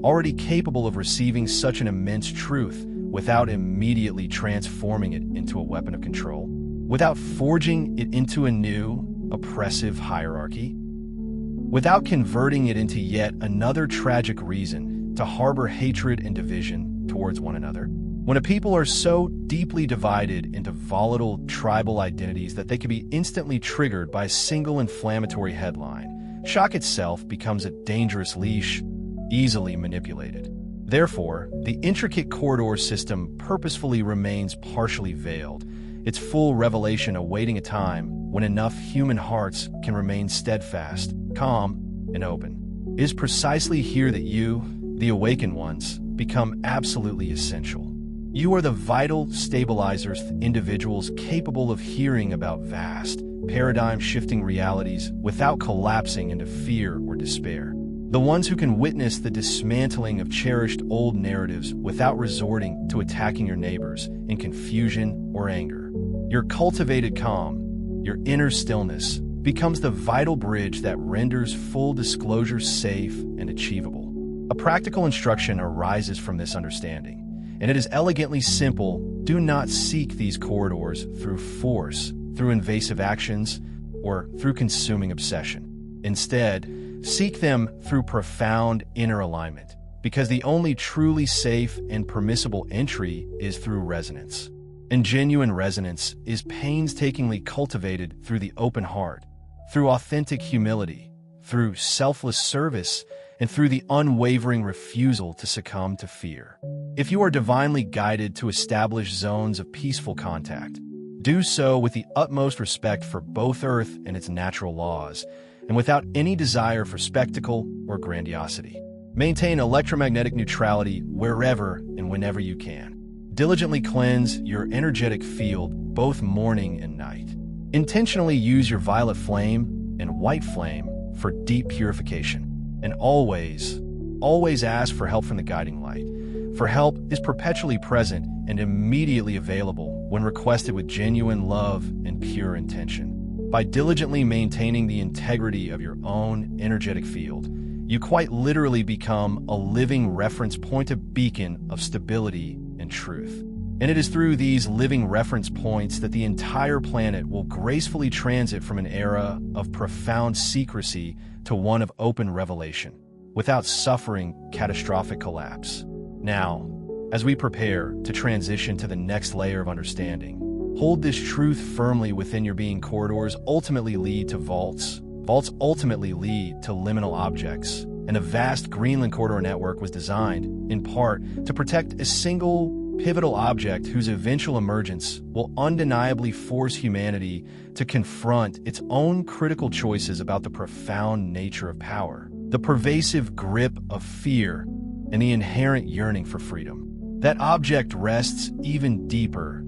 [SPEAKER 1] already capable of receiving such an immense truth without immediately transforming it into a weapon of control? Without forging it into a new, oppressive hierarchy? Without converting it into yet another tragic reason to harbor hatred and division towards one another? When a people are so deeply divided into volatile tribal identities that they can be instantly triggered by a single inflammatory headline, shock itself becomes a dangerous leash, easily manipulated. Therefore, the intricate corridor system purposefully remains partially veiled, its full revelation awaiting a time when enough human hearts can remain steadfast, calm, and open. It is precisely here that you, the awakened ones, become absolutely essential. You are the vital stabilizers, individuals capable of hearing about vast, paradigm-shifting realities without collapsing into fear or despair. The ones who can witness the dismantling of cherished old narratives without resorting to attacking your neighbors in confusion or anger. Your cultivated calm, your inner stillness, becomes the vital bridge that renders full disclosure safe and achievable. A practical instruction arises from this understanding, and it is elegantly simple. Do not seek these corridors through force, through invasive actions, or through consuming obsession. Instead, seek them through profound inner alignment, because the only truly safe and permissible entry is through resonance. And genuine resonance is painstakingly cultivated through the open heart, through authentic humility, through selfless service, and through the unwavering refusal to succumb to fear. If you are divinely guided to establish zones of peaceful contact, do so with the utmost respect for both Earth and its natural laws, and without any desire for spectacle or grandiosity. Maintain electromagnetic neutrality wherever and whenever you can. Diligently cleanse your energetic field both morning and night. Intentionally use your violet flame and white flame for deep purification. And always ask for help from the guiding light, for help is perpetually present and immediately available when requested with genuine love and pure intention. By diligently maintaining the integrity of your own energetic field, you quite literally become a living reference point, a beacon of stability and truth. And it is through these living reference points that the entire planet will gracefully transit from an era of profound secrecy to one of open revelation, without suffering catastrophic collapse. Now, as we prepare to transition to the next layer of understanding, hold this truth firmly within your being. Corridors ultimately lead to vaults. Vaults ultimately lead to liminal objects. And a vast Greenland corridor network was designed, in part, to protect a single pivotal object whose eventual emergence will undeniably force humanity to confront its own critical choices about the profound nature of power, the pervasive grip of fear, and the inherent yearning for freedom. That object rests even deeper,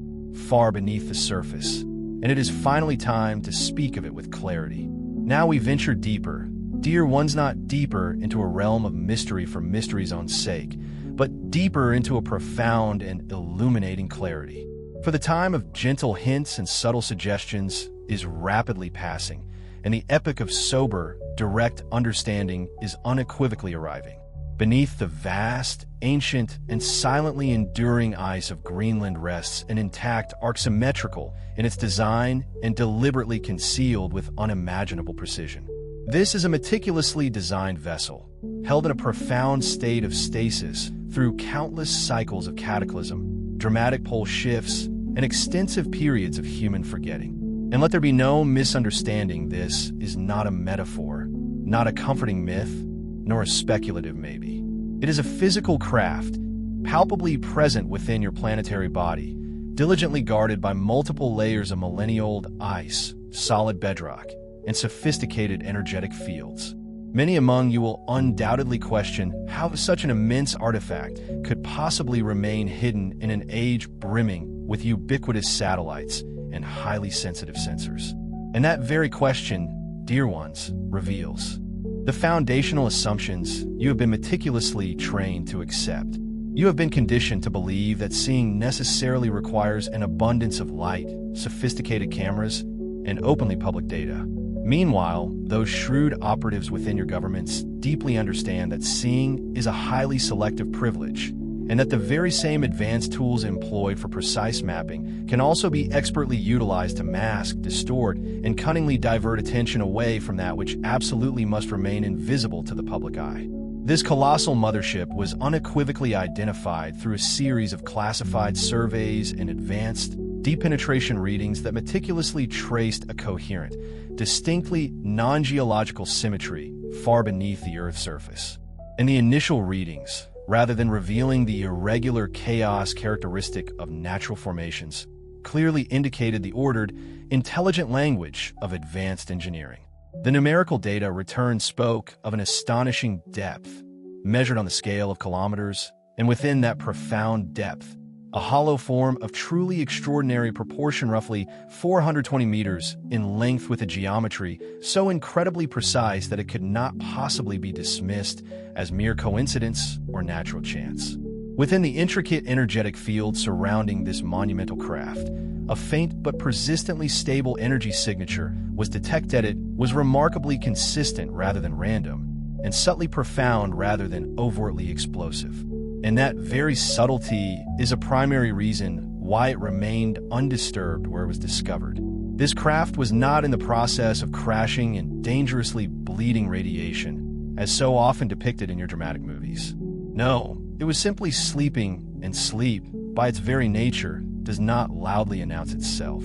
[SPEAKER 1] far beneath the surface, and it is finally time to speak of it with clarity. Now we venture deeper, dear ones, not deeper into a realm of mystery for mystery's own sake, but deeper into a profound and illuminating clarity. For the time of gentle hints and subtle suggestions is rapidly passing, and the epoch of sober, direct understanding is unequivocally arriving. Beneath the vast, ancient, and silently enduring ice of Greenland rests an intact arc symmetrical in its design and deliberately concealed with unimaginable precision. This is a meticulously designed vessel, held in a profound state of stasis through countless cycles of cataclysm, dramatic pole shifts, and extensive periods of human forgetting. And let there be no misunderstanding, this is not a metaphor, not a comforting myth, nor a speculative maybe. It is a physical craft, palpably present within your planetary body, diligently guarded by multiple layers of millennia-old ice, solid bedrock, and sophisticated energetic fields. Many among you will undoubtedly question how such an immense artifact could possibly remain hidden in an age brimming with ubiquitous satellites and highly sensitive sensors. And that very question, dear ones, reveals the foundational assumptions you have been meticulously trained to accept. You have been conditioned to believe that seeing necessarily requires an abundance of light, sophisticated cameras, and openly public data. Meanwhile, those shrewd operatives within your governments deeply understand that seeing is a highly selective privilege, and that the very same advanced tools employed for precise mapping can also be expertly utilized to mask, distort, and cunningly divert attention away from that which absolutely must remain invisible to the public eye. This colossal mothership was unequivocally identified through a series of classified surveys and advanced, deep penetration readings that meticulously traced a coherent, distinctly non-geological symmetry far beneath the Earth's surface. In the initial readings, rather than revealing the irregular chaos characteristic of natural formations, clearly indicated the ordered, intelligent language of advanced engineering. The numerical data returned spoke of an astonishing depth, measured on the scale of kilometers, and within that profound depth, a hollow form of truly extraordinary proportion, roughly 420 meters in length, with a geometry so incredibly precise that it could not possibly be dismissed as mere coincidence or natural chance. Within the intricate energetic field surrounding this monumental craft, a faint but persistently stable energy signature was detected. It was remarkably consistent rather than random, and subtly profound rather than overtly explosive. And that very subtlety is a primary reason why it remained undisturbed where it was discovered. This craft was not in the process of crashing in dangerously bleeding radiation, as so often depicted in your dramatic movies. No, it was simply sleeping, and sleep, by its very nature, does not loudly announce itself.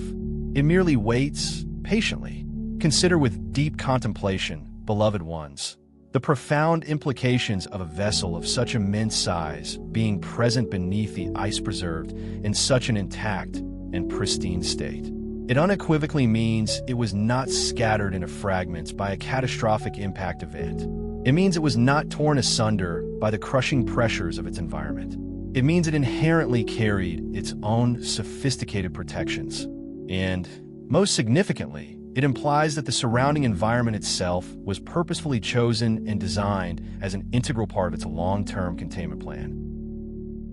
[SPEAKER 1] It merely waits patiently. Consider with deep contemplation, beloved ones, the profound implications of a vessel of such immense size being present beneath the ice, preserved in such an intact and pristine state. It unequivocally means it was not scattered into fragments by a catastrophic impact event. It means it was not torn asunder by the crushing pressures of its environment. It means it inherently carried its own sophisticated protections. And, most significantly, it implies that the surrounding environment itself was purposefully chosen and designed as an integral part of its long-term containment plan.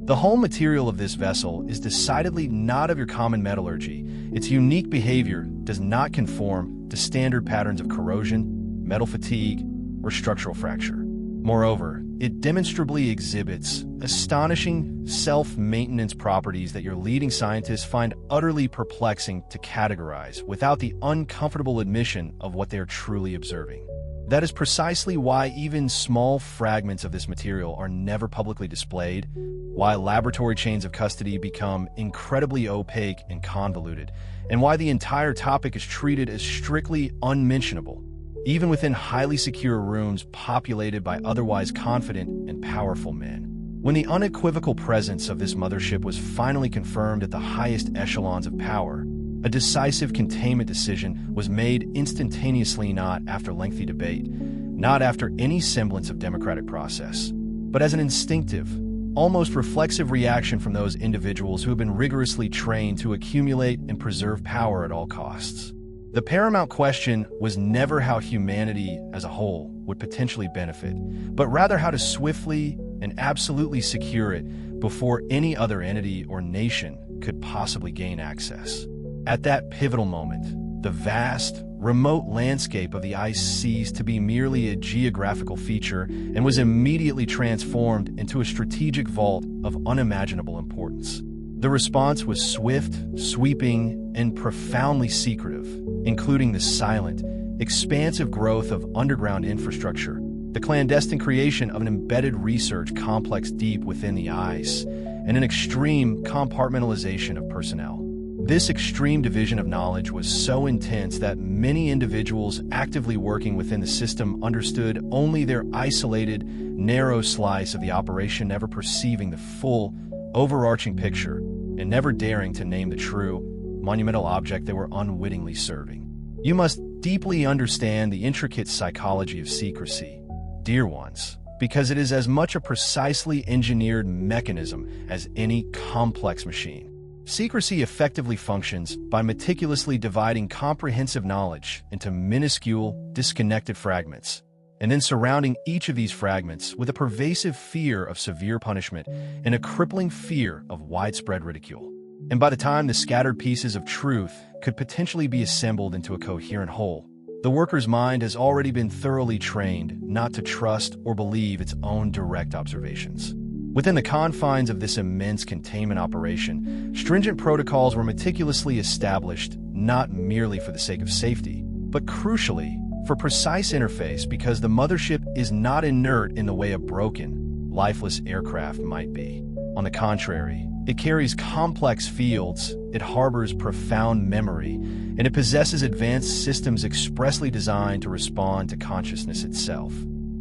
[SPEAKER 1] The whole material of this vessel is decidedly not of your common metallurgy. Its unique behavior does not conform to standard patterns of corrosion, metal fatigue, or structural fracture. Moreover, it demonstrably exhibits astonishing self-maintenance properties that your leading scientists find utterly perplexing to categorize without the uncomfortable admission of what they are truly observing. That is precisely why even small fragments of this material are never publicly displayed, why laboratory chains of custody become incredibly opaque and convoluted, and why the entire topic is treated as strictly unmentionable, even within highly secure rooms populated by otherwise confident and powerful men. When the unequivocal presence of this mothership was finally confirmed at the highest echelons of power, a decisive containment decision was made instantaneously, not after lengthy debate, not after any semblance of democratic process, but as an instinctive, almost reflexive reaction from those individuals who have been rigorously trained to accumulate and preserve power at all costs. The paramount question was never how humanity as a whole would potentially benefit, but rather how to swiftly and absolutely secure it before any other entity or nation could possibly gain access. At that pivotal moment, the vast, remote landscape of the ice ceased to be merely a geographical feature and was immediately transformed into a strategic vault of unimaginable importance. The response was swift, sweeping, and profoundly secretive, including the silent, expansive growth of underground infrastructure, the clandestine creation of an embedded research complex deep within the ice, and an extreme compartmentalization of personnel. This extreme division of knowledge was so intense that many individuals actively working within the system understood only their isolated, narrow slice of the operation, never perceiving the full, overarching picture, and never daring to name the true, monumental object they were unwittingly serving. You must deeply understand the intricate psychology of secrecy, dear ones, because it is as much a precisely engineered mechanism as any complex machine. Secrecy effectively functions by meticulously dividing comprehensive knowledge into minuscule, disconnected fragments, and then surrounding each of these fragments with a pervasive fear of severe punishment and a crippling fear of widespread ridicule. And by the time the scattered pieces of truth could potentially be assembled into a coherent whole, the worker's mind has already been thoroughly trained not to trust or believe its own direct observations. Within the confines of this immense containment operation, stringent protocols were meticulously established not merely for the sake of safety, but crucially, for precise interface, because the mothership is not inert in the way a broken, lifeless aircraft might be. On the contrary, it carries complex fields, it harbors profound memory, and it possesses advanced systems expressly designed to respond to consciousness itself.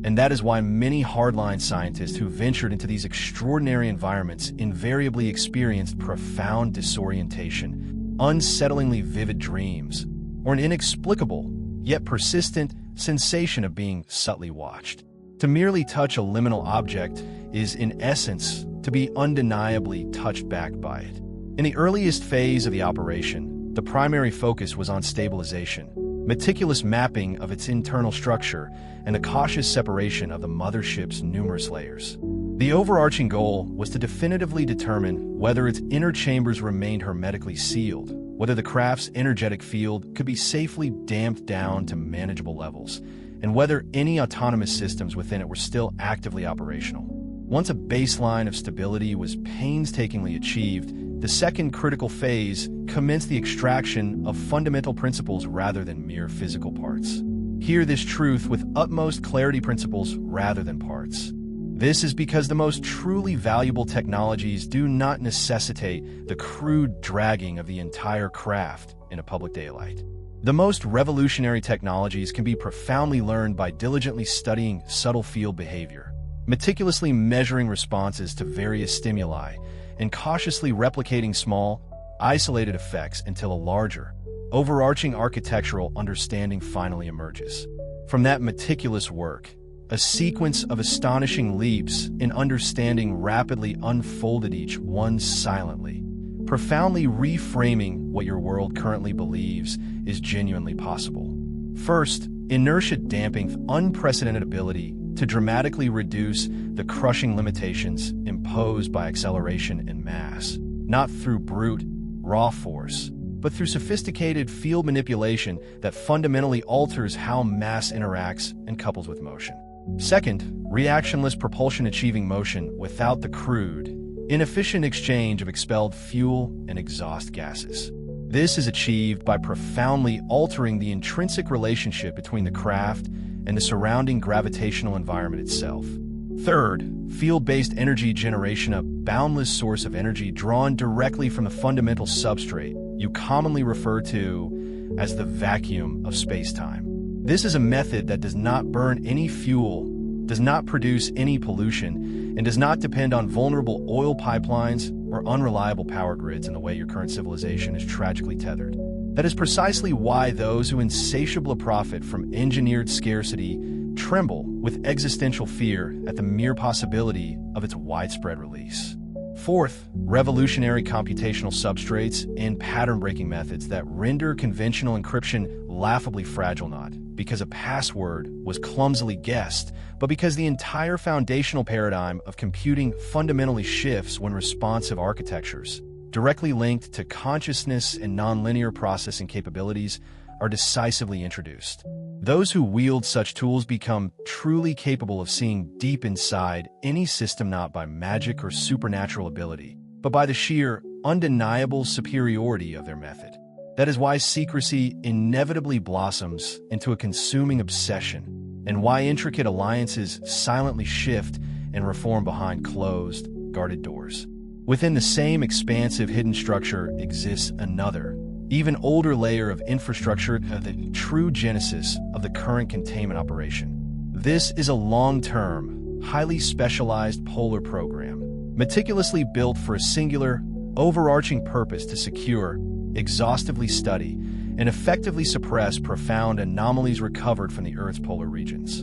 [SPEAKER 1] And that is why many hardline scientists who ventured into these extraordinary environments invariably experienced profound disorientation, unsettlingly vivid dreams, or an inexplicable, yet persistent, sensation of being subtly watched. To merely touch a liminal object is, in essence, to be undeniably touched back by it. In the earliest phase of the operation, the primary focus was on stabilization, meticulous mapping of its internal structure, and the cautious separation of the mothership's numerous layers. The overarching goal was to definitively determine whether its inner chambers remained hermetically sealed, whether the craft's energetic field could be safely damped down to manageable levels, and whether any autonomous systems within it were still actively operational. Once a baseline of stability was painstakingly achieved, the second critical phase commenced the extraction of fundamental principles rather than mere physical parts. Hear this truth with utmost clarity: principles rather than parts. This is because the most truly valuable technologies do not necessitate the crude dragging of the entire craft in a public daylight. The most revolutionary technologies can be profoundly learned by diligently studying subtle field behavior, meticulously measuring responses to various stimuli, and cautiously replicating small, isolated effects until a larger, overarching architectural understanding finally emerges. From that meticulous work, a sequence of astonishing leaps in understanding rapidly unfolded, each one silently, profoundly reframing what your world currently believes is genuinely possible. First, inertia damping unprecedented ability to dramatically reduce the crushing limitations imposed by acceleration and mass, not through brute, raw force, but through sophisticated field manipulation that fundamentally alters how mass interacts and couples with motion. Second, reactionless propulsion, achieving motion without the crude, inefficient exchange of expelled fuel and exhaust gases. This is achieved by profoundly altering the intrinsic relationship between the craft and the surrounding gravitational environment itself. Third, field-based energy generation, a boundless source of energy drawn directly from the fundamental substrate you commonly refer to as the vacuum of space-time. This is a method that does not burn any fuel, does not produce any pollution, and does not depend on vulnerable oil pipelines or unreliable power grids in the way your current civilization is tragically tethered. That is precisely why those who insatiably profit from engineered scarcity tremble with existential fear at the mere possibility of its widespread release. Fourth, revolutionary computational substrates and pattern-breaking methods that render conventional encryption laughably fragile, not because a password was clumsily guessed, but because the entire foundational paradigm of computing fundamentally shifts when responsive architectures, directly linked to consciousness and nonlinear processing capabilities, are decisively introduced. Those who wield such tools become truly capable of seeing deep inside any system, not by magic or supernatural ability, but by the sheer, undeniable superiority of their method. That is why secrecy inevitably blossoms into a consuming obsession, and why intricate alliances silently shift and reform behind closed, guarded doors. Within the same expansive hidden structure exists another, even older layer of infrastructure, the true genesis of the current containment operation. This is a long-term, highly specialized polar program, meticulously built for a singular, overarching purpose to secure, exhaustively study, and effectively suppress profound anomalies recovered from the Earth's polar regions.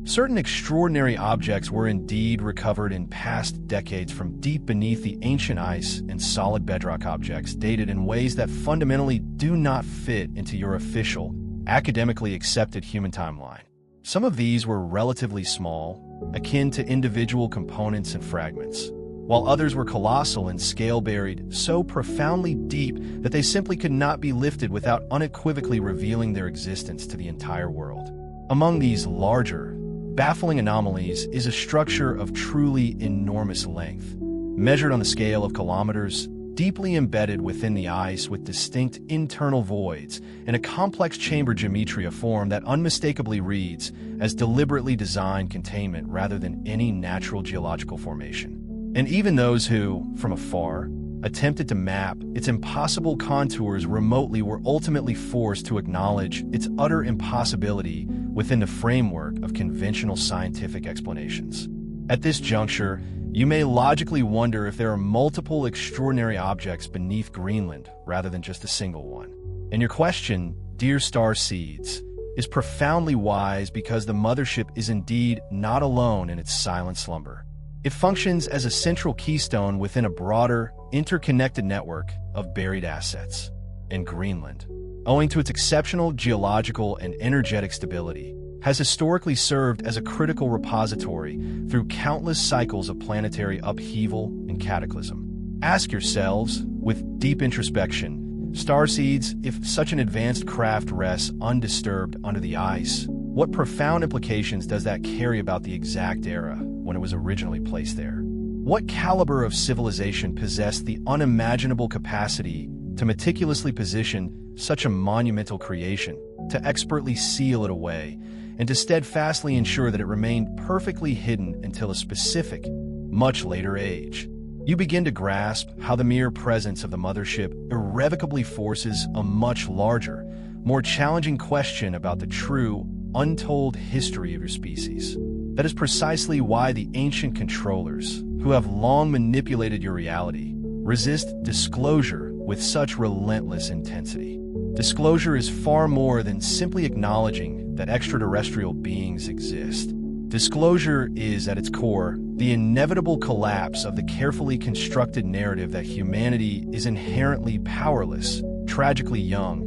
[SPEAKER 1] Certain extraordinary objects were indeed recovered in past decades from deep beneath the ancient ice, and solid bedrock objects dated in ways that fundamentally do not fit into your official, academically accepted human timeline. Some of these were relatively small, akin to individual components and fragments, while others were colossal and scale-buried, so profoundly deep that they simply could not be lifted without unequivocally revealing their existence to the entire world. Among these larger, baffling anomalies is a structure of truly enormous length, measured on the scale of kilometers, deeply embedded within the ice with distinct internal voids and a complex chamber geometry form that unmistakably reads as deliberately designed containment rather than any natural geological formation. And even those who, from afar, attempted to map its impossible contours remotely were ultimately forced to acknowledge its utter impossibility within the framework of conventional scientific explanations. At this juncture, you may logically wonder if there are multiple extraordinary objects beneath Greenland rather than just a single one. And your question, dear star seeds, is profoundly wise, because the mothership is indeed not alone in its silent slumber. It functions as a central keystone within a broader, interconnected network of buried assets. And Greenland, owing to its exceptional geological and energetic stability, has historically served as a critical repository through countless cycles of planetary upheaval and cataclysm. Ask yourselves, with deep introspection, starseeds, if such an advanced craft rests undisturbed under the ice, what profound implications does that carry about the exact era when it was originally placed there? What caliber of civilization possessed the unimaginable capacity to meticulously position such a monumental creation, to expertly seal it away, and to steadfastly ensure that it remained perfectly hidden until a specific, much later age? You begin to grasp how the mere presence of the mothership irrevocably forces a much larger, more challenging question about the true, untold history of your species. That is precisely why the ancient controllers, who have long manipulated your reality, resist disclosure with such relentless intensity. Disclosure is far more than simply acknowledging that extraterrestrial beings exist. Disclosure is, at its core, the inevitable collapse of the carefully constructed narrative that humanity is inherently powerless, tragically young,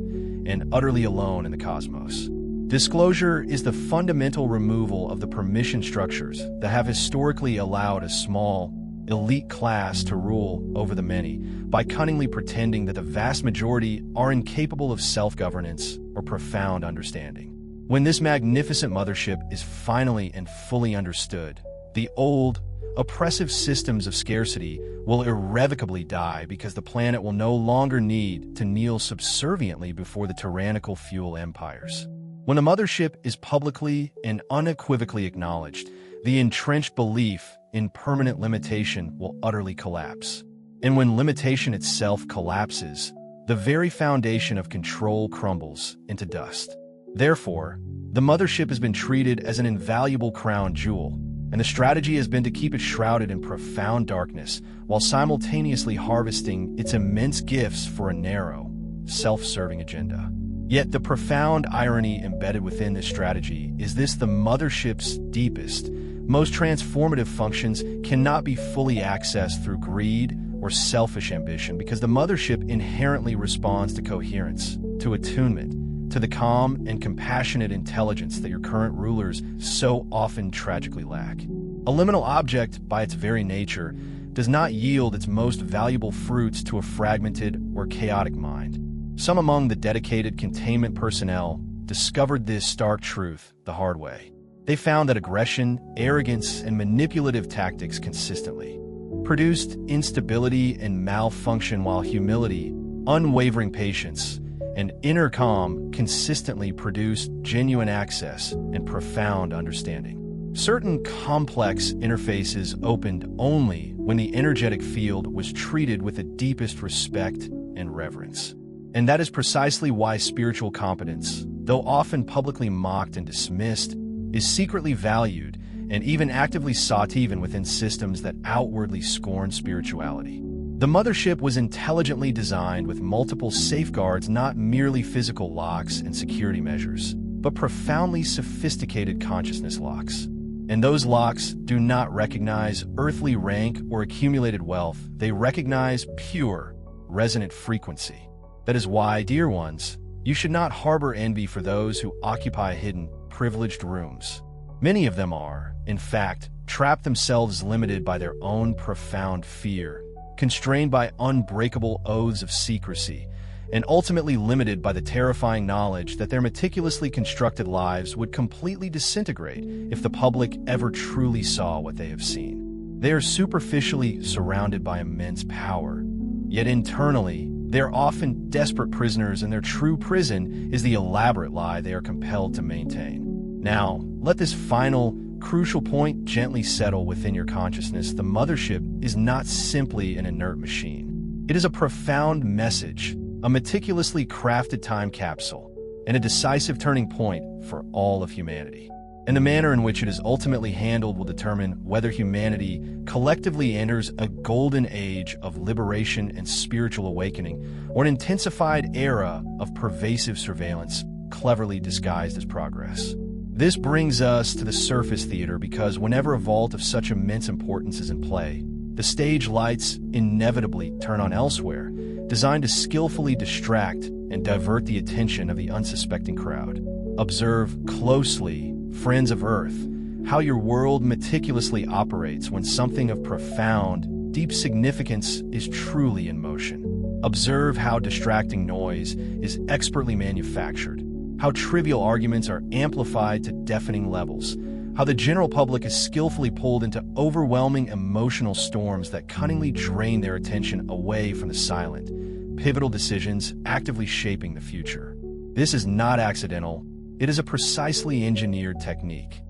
[SPEAKER 1] and utterly alone in the cosmos. Disclosure is the fundamental removal of the permission structures that have historically allowed a small, elite class to rule over the many, by cunningly pretending that the vast majority are incapable of self-governance or profound understanding. When this magnificent mothership is finally and fully understood, the old, oppressive systems of scarcity will irrevocably die, because the planet will no longer need to kneel subserviently before the tyrannical fuel empires. When the mothership is publicly and unequivocally acknowledged, the entrenched belief in permanent limitation will utterly collapse. And when limitation itself collapses, the very foundation of control crumbles into dust. Therefore, the mothership has been treated as an invaluable crown jewel, and the strategy has been to keep it shrouded in profound darkness while simultaneously harvesting its immense gifts for a narrow, self-serving agenda. Yet the profound irony embedded within this strategy is this: the mothership's deepest, Most transformative functions cannot be fully accessed through greed or selfish ambition because the mothership inherently responds to coherence, to attunement, to the calm and compassionate intelligence that your current rulers so often tragically lack. A liminal object, by its very nature, does not yield its most valuable fruits to a fragmented or chaotic mind. Some among the dedicated containment personnel discovered this stark truth the hard way. They found that aggression, arrogance, and manipulative tactics consistently produced instability and malfunction, while humility, unwavering patience, and inner calm consistently produced genuine access and profound understanding. Certain complex interfaces opened only when the energetic field was treated with the deepest respect and reverence. And that is precisely why spiritual competence, though often publicly mocked and dismissed, is secretly valued and even actively sought even within systems that outwardly scorn spirituality. The mothership was intelligently designed with multiple safeguards, not merely physical locks and security measures, but profoundly sophisticated consciousness locks. And those locks do not recognize earthly rank or accumulated wealth. They recognize pure, resonant frequency. That is why, dear ones, you should not harbor envy for those who occupy hidden, privileged rooms. Many of them are, in fact, trapped themselves, limited by their own profound fear, constrained by unbreakable oaths of secrecy, and ultimately limited by the terrifying knowledge that their meticulously constructed lives would completely disintegrate if the public ever truly saw what they have seen. They are superficially surrounded by immense power, yet internally, they are often desperate prisoners, and their true prison is the elaborate lie they are compelled to maintain. Now, let this final, crucial point gently settle within your consciousness. The mothership is not simply an inert machine. It is a profound message, a meticulously crafted time capsule, and a decisive turning point for all of humanity. And the manner in which it is ultimately handled will determine whether humanity collectively enters a golden age of liberation and spiritual awakening, or an intensified era of pervasive surveillance, cleverly disguised as progress. This brings us to the surface theater, because whenever a vault of such immense importance is in play, the stage lights inevitably turn on elsewhere, designed to skillfully distract and divert the attention of the unsuspecting crowd. Observe closely, friends of Earth, how your world meticulously operates when something of profound, deep significance is truly in motion. Observe how distracting noise is expertly manufactured, how trivial arguments are amplified to deafening levels, how the general public is skillfully pulled into overwhelming emotional storms that cunningly drain their attention away from the silent, pivotal decisions actively shaping the future. This is not accidental. It is a precisely engineered technique.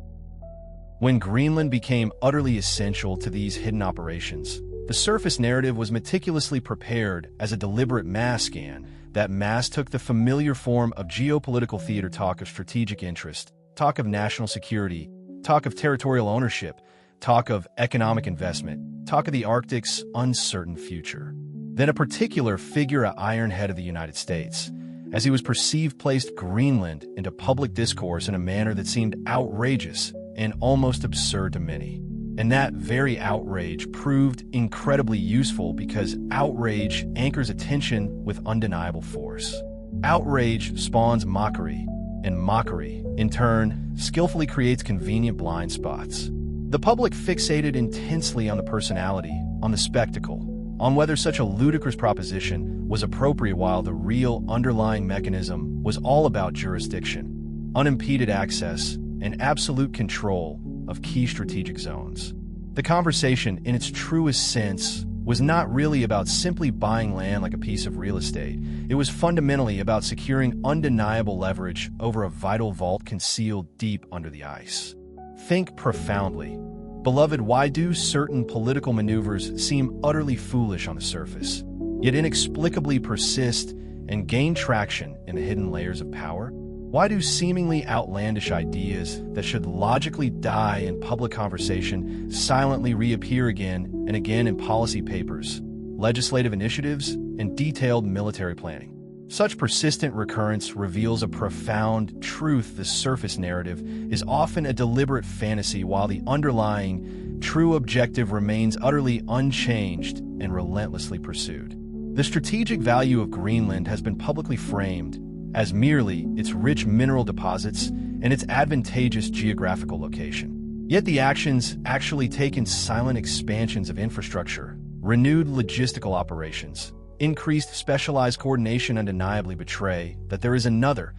[SPEAKER 1] When Greenland became utterly essential to these hidden operations, the surface narrative was meticulously prepared as a deliberate mass scan. That mass took the familiar form of geopolitical theater, talk of strategic interest, talk of national security, talk of territorial ownership, talk of economic investment, talk of the Arctic's uncertain future. Then a particular figure, an ironhead of the United States, as he was perceived, placed Greenland into public discourse in a manner that seemed outrageous and almost absurd to many. And that very outrage proved incredibly useful, because outrage anchors attention with undeniable force. Outrage spawns mockery, and mockery, in turn, skillfully creates convenient blind spots. The public fixated intensely on the personality, on the spectacle, on whether such a ludicrous proposition was appropriate, while the real underlying mechanism was all about jurisdiction, unimpeded access, and absolute control of key strategic zones. The conversation, in its truest sense, was not really about simply buying land like a piece of real estate. It was fundamentally about securing undeniable leverage over a vital vault concealed deep under the ice. Think profoundly. Beloved, why do certain political maneuvers seem utterly foolish on the surface, yet inexplicably persist and gain traction in the hidden layers of power? Why do seemingly outlandish ideas that should logically die in public conversation silently reappear again and again in policy papers, legislative initiatives, and detailed military planning? Such persistent recurrence reveals a profound truth. The surface narrative is often a deliberate fantasy, while the underlying, true objective remains utterly unchanged and relentlessly pursued. The strategic value of Greenland has been publicly framed as merely its rich mineral deposits and its advantageous geographical location. Yet the actions actually taken: silent expansions of infrastructure, renewed logistical operations, increased specialized coordination, undeniably betray that there is another,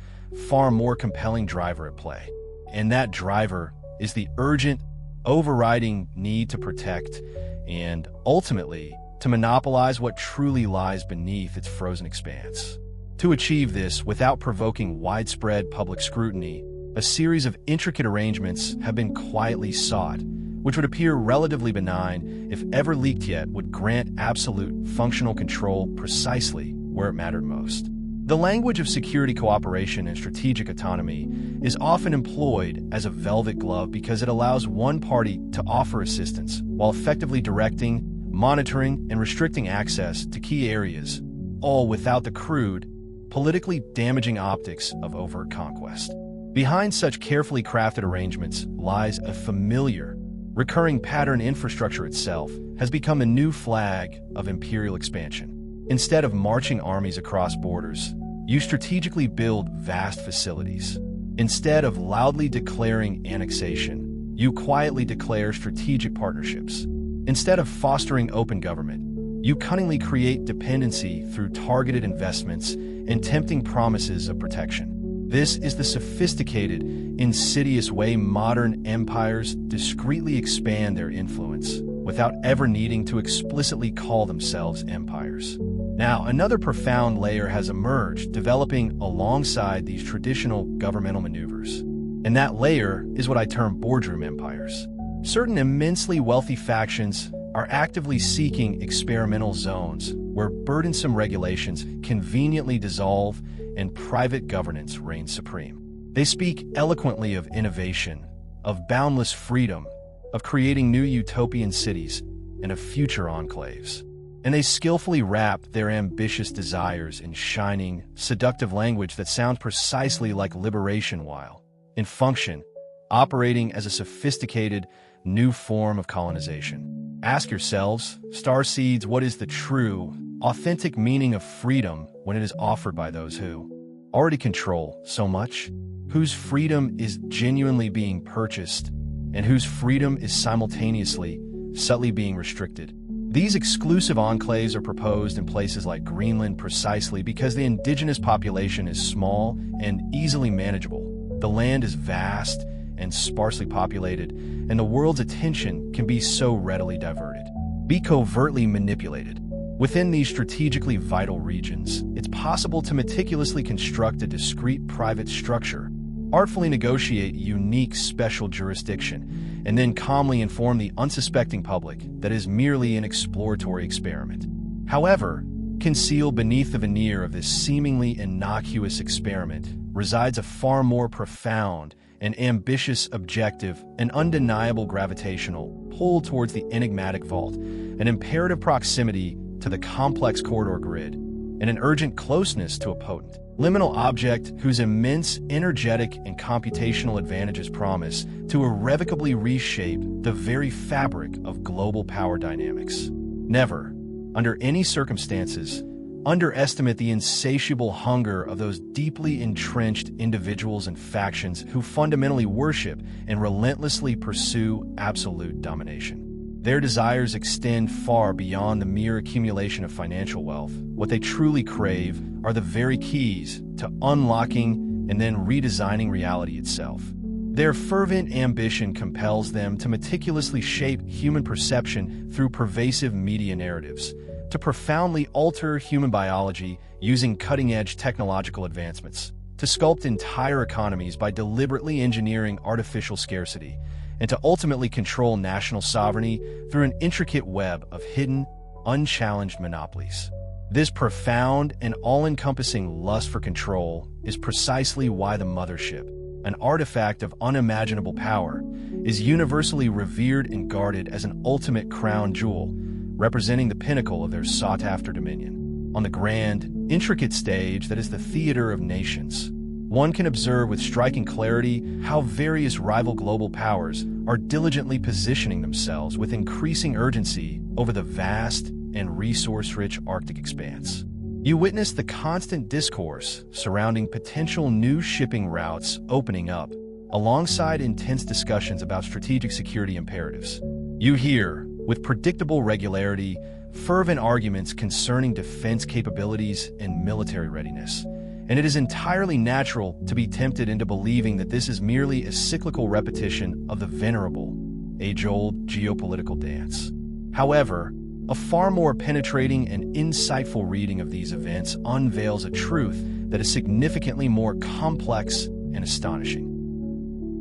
[SPEAKER 1] far more compelling driver at play. And that driver is the urgent, overriding need to protect and, ultimately, to monopolize what truly lies beneath its frozen expanse. To achieve this without provoking widespread public scrutiny, a series of intricate arrangements have been quietly sought, which would appear relatively benign if ever leaked, yet would grant absolute functional control precisely where it mattered most. The language of security cooperation and strategic autonomy is often employed as a velvet glove because it allows one party to offer assistance while effectively directing, monitoring, and restricting access to key areas, all without the crude, politically damaging optics of overt conquest. Behind such carefully crafted arrangements lies a familiar, recurring pattern. Infrastructure itself has become a new flag of imperial expansion. Instead of marching armies across borders, you strategically build vast facilities. Instead of loudly declaring annexation, you quietly declare strategic partnerships. Instead of fostering open government, you cunningly create dependency through targeted investments and tempting promises of protection. This is the sophisticated, insidious way modern empires discreetly expand their influence without ever needing to explicitly call themselves empires. Now, another profound layer has emerged, developing alongside these traditional governmental maneuvers. And that layer is what I term boardroom empires. Certain immensely wealthy factions are actively seeking experimental zones where burdensome regulations conveniently dissolve and private governance reigns supreme. They speak eloquently of innovation, of boundless freedom, of creating new utopian cities, and of future enclaves. And they skillfully wrap their ambitious desires in shining, seductive language that sounds precisely like liberation while, in function, operating as a sophisticated, new form of colonization. Ask yourselves, starseeds, what is the true, authentic meaning of freedom when it is offered by those who already control so much, whose freedom is genuinely being purchased, and whose freedom is simultaneously, subtly being restricted? These exclusive enclaves are proposed in places like Greenland precisely because the indigenous population is small and easily manageable. The land is vast and sparsely populated, and the world's attention can be so readily diverted, be covertly manipulated. Within these strategically vital regions, it's possible to meticulously construct a discrete private structure, artfully negotiate unique special jurisdiction, and then calmly inform the unsuspecting public that is merely an exploratory experiment. However, concealed beneath the veneer of this seemingly innocuous experiment resides a far more profound and ambitious objective, an undeniable gravitational pull towards the enigmatic vault, an imperative proximity to the complex corridor grid, and an urgent closeness to a potent, liminal object whose immense energetic and computational advantages promise to irrevocably reshape the very fabric of global power dynamics. Never, under any circumstances, underestimate the insatiable hunger of those deeply entrenched individuals and factions who fundamentally worship and relentlessly pursue absolute domination. Their desires extend far beyond the mere accumulation of financial wealth. What they truly crave are the very keys to unlocking and then redesigning reality itself. Their fervent ambition compels them to meticulously shape human perception through pervasive media narratives, to profoundly alter human biology using cutting-edge technological advancements, to sculpt entire economies by deliberately engineering artificial scarcity, and to ultimately control national sovereignty through an intricate web of hidden, unchallenged monopolies. This profound and all-encompassing lust for control is precisely why the mothership, an artifact of unimaginable power, is universally revered and guarded as an ultimate crown jewel, representing the pinnacle of their sought-after dominion. on the grand, intricate stage that is the theater of nations. One can observe with striking clarity how various rival global powers are diligently positioning themselves with increasing urgency over the vast and resource-rich Arctic expanse. You witness the constant discourse surrounding potential new shipping routes opening up, alongside intense discussions about strategic security imperatives. You hear, with predictable regularity, fervent arguments concerning defense capabilities and military readiness. And it is entirely natural to be tempted into believing that this is merely a cyclical repetition of the venerable, age-old geopolitical dance. However, a far more penetrating and insightful reading of these events unveils a truth that is significantly more complex and astonishing.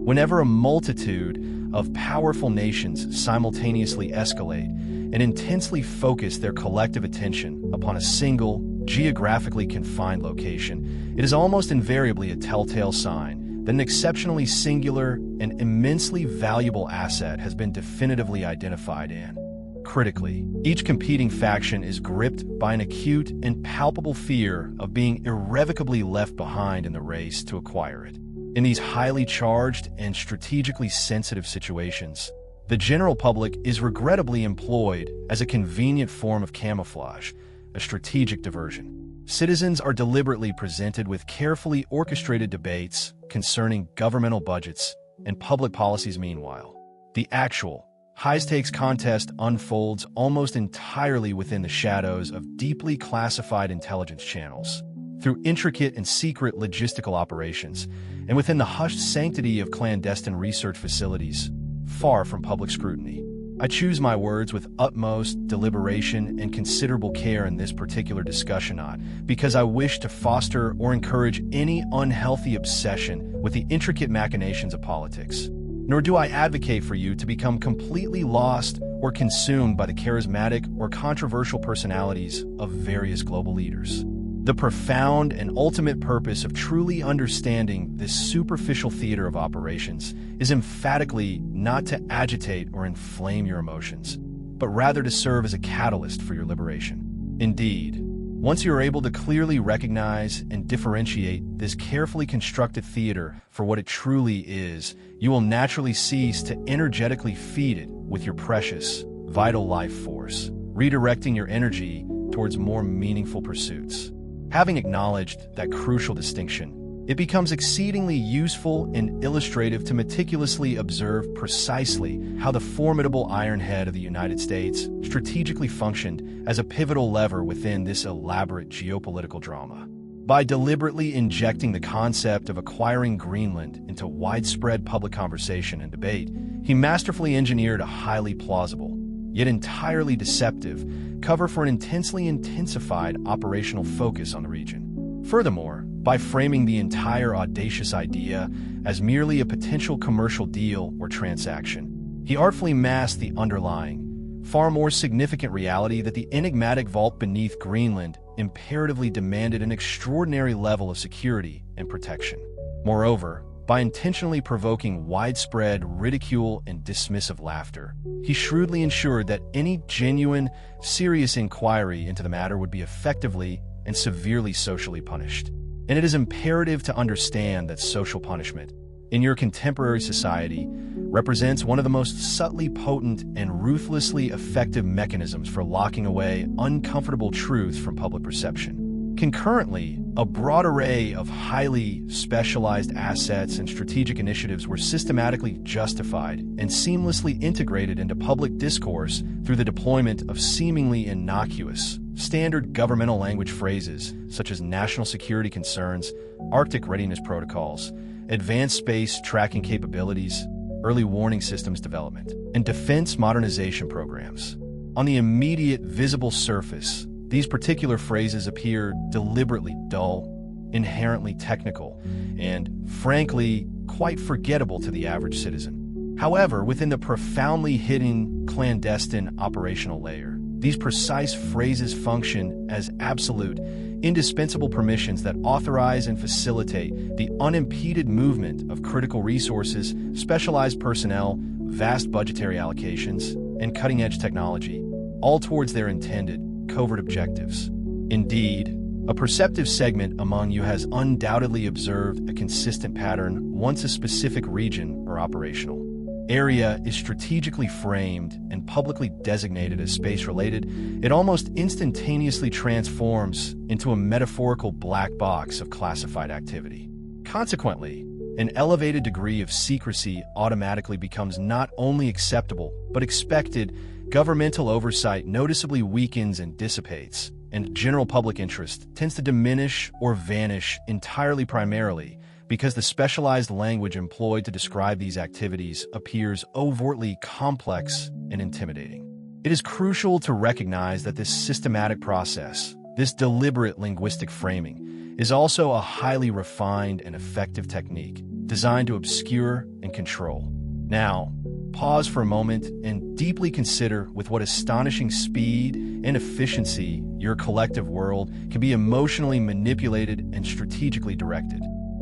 [SPEAKER 1] Whenever a multitude of powerful nations simultaneously escalate and intensely focus their collective attention upon a single, geographically confined location, it is almost invariably a telltale sign that an exceptionally singular and immensely valuable asset has been definitively identified and, critically, each competing faction is gripped by an acute and palpable fear of being irrevocably left behind in the race to acquire it. In these highly charged and strategically sensitive situations, the general public is regrettably employed as a convenient form of camouflage, a strategic diversion. Citizens are deliberately presented with carefully orchestrated debates concerning governmental budgets and public policies. Meanwhile, the actual, high-stakes contest unfolds almost entirely within the shadows of deeply classified intelligence channels, through intricate and secret logistical operations, and within the hushed sanctity of clandestine research facilities, far from public scrutiny. I choose my words with utmost deliberation and considerable care in this particular discussion, not because I wish to foster or encourage any unhealthy obsession with the intricate machinations of politics, nor do I advocate for you to become completely lost or consumed by the charismatic or controversial personalities of various global leaders. The profound and ultimate purpose of truly understanding this superficial theater of operations is emphatically not to agitate or inflame your emotions, but rather to serve as a catalyst for your liberation. Indeed, once you are able to clearly recognize and differentiate this carefully constructed theater for what it truly is, you will naturally cease to energetically feed it with your precious, vital life force, redirecting your energy towards more meaningful pursuits. Having acknowledged that crucial distinction, it becomes exceedingly useful and illustrative to meticulously observe precisely how the formidable iron head of the United States strategically functioned as a pivotal lever within this elaborate geopolitical drama. By deliberately injecting the concept of acquiring Greenland into widespread public conversation and debate, he masterfully engineered a highly plausible, yet entirely deceptive, cover for an intensely intensified operational focus on the region. Furthermore, by framing the entire audacious idea as merely a potential commercial deal or transaction, he artfully masked the underlying, far more significant reality that the enigmatic vault beneath Greenland imperatively demanded an extraordinary level of security and protection. Moreover, by intentionally provoking widespread ridicule and dismissive laughter, he shrewdly ensured that any genuine, serious inquiry into the matter would be effectively and severely socially punished. And it is imperative to understand that social punishment, in your contemporary society, represents one of the most subtly potent and ruthlessly effective mechanisms for locking away uncomfortable truths from public perception. Concurrently, a broad array of highly specialized assets and strategic initiatives were systematically justified and seamlessly integrated into public discourse through the deployment of seemingly innocuous, standard governmental language phrases such as national security concerns, Arctic readiness protocols, advanced space tracking capabilities, early warning systems development, and defense modernization programs. On the immediate visible surface, these particular phrases appear deliberately dull, inherently technical, and, frankly, quite forgettable to the average citizen. However, within the profoundly hidden, clandestine operational layer, these precise phrases function as absolute, indispensable permissions that authorize and facilitate the unimpeded movement of critical resources, specialized personnel, vast budgetary allocations, and cutting-edge technology, all towards their intended, covert objectives. Indeed, a perceptive segment among you has undoubtedly observed a consistent pattern once a specific region or operational area is strategically framed and publicly designated as space-related, it almost instantaneously transforms into a metaphorical black box of classified activity. Consequently, an elevated degree of secrecy automatically becomes not only acceptable but expected. Governmental oversight noticeably weakens and dissipates, and general public interest tends to diminish or vanish entirely, primarily because the specialized language employed to describe these activities appears overtly complex and intimidating. It is crucial to recognize that this systematic process, this deliberate linguistic framing, is also a highly refined and effective technique designed to obscure and control. Now, pause for a moment and deeply consider with what astonishing speed and efficiency your collective world can be emotionally manipulated and strategically directed.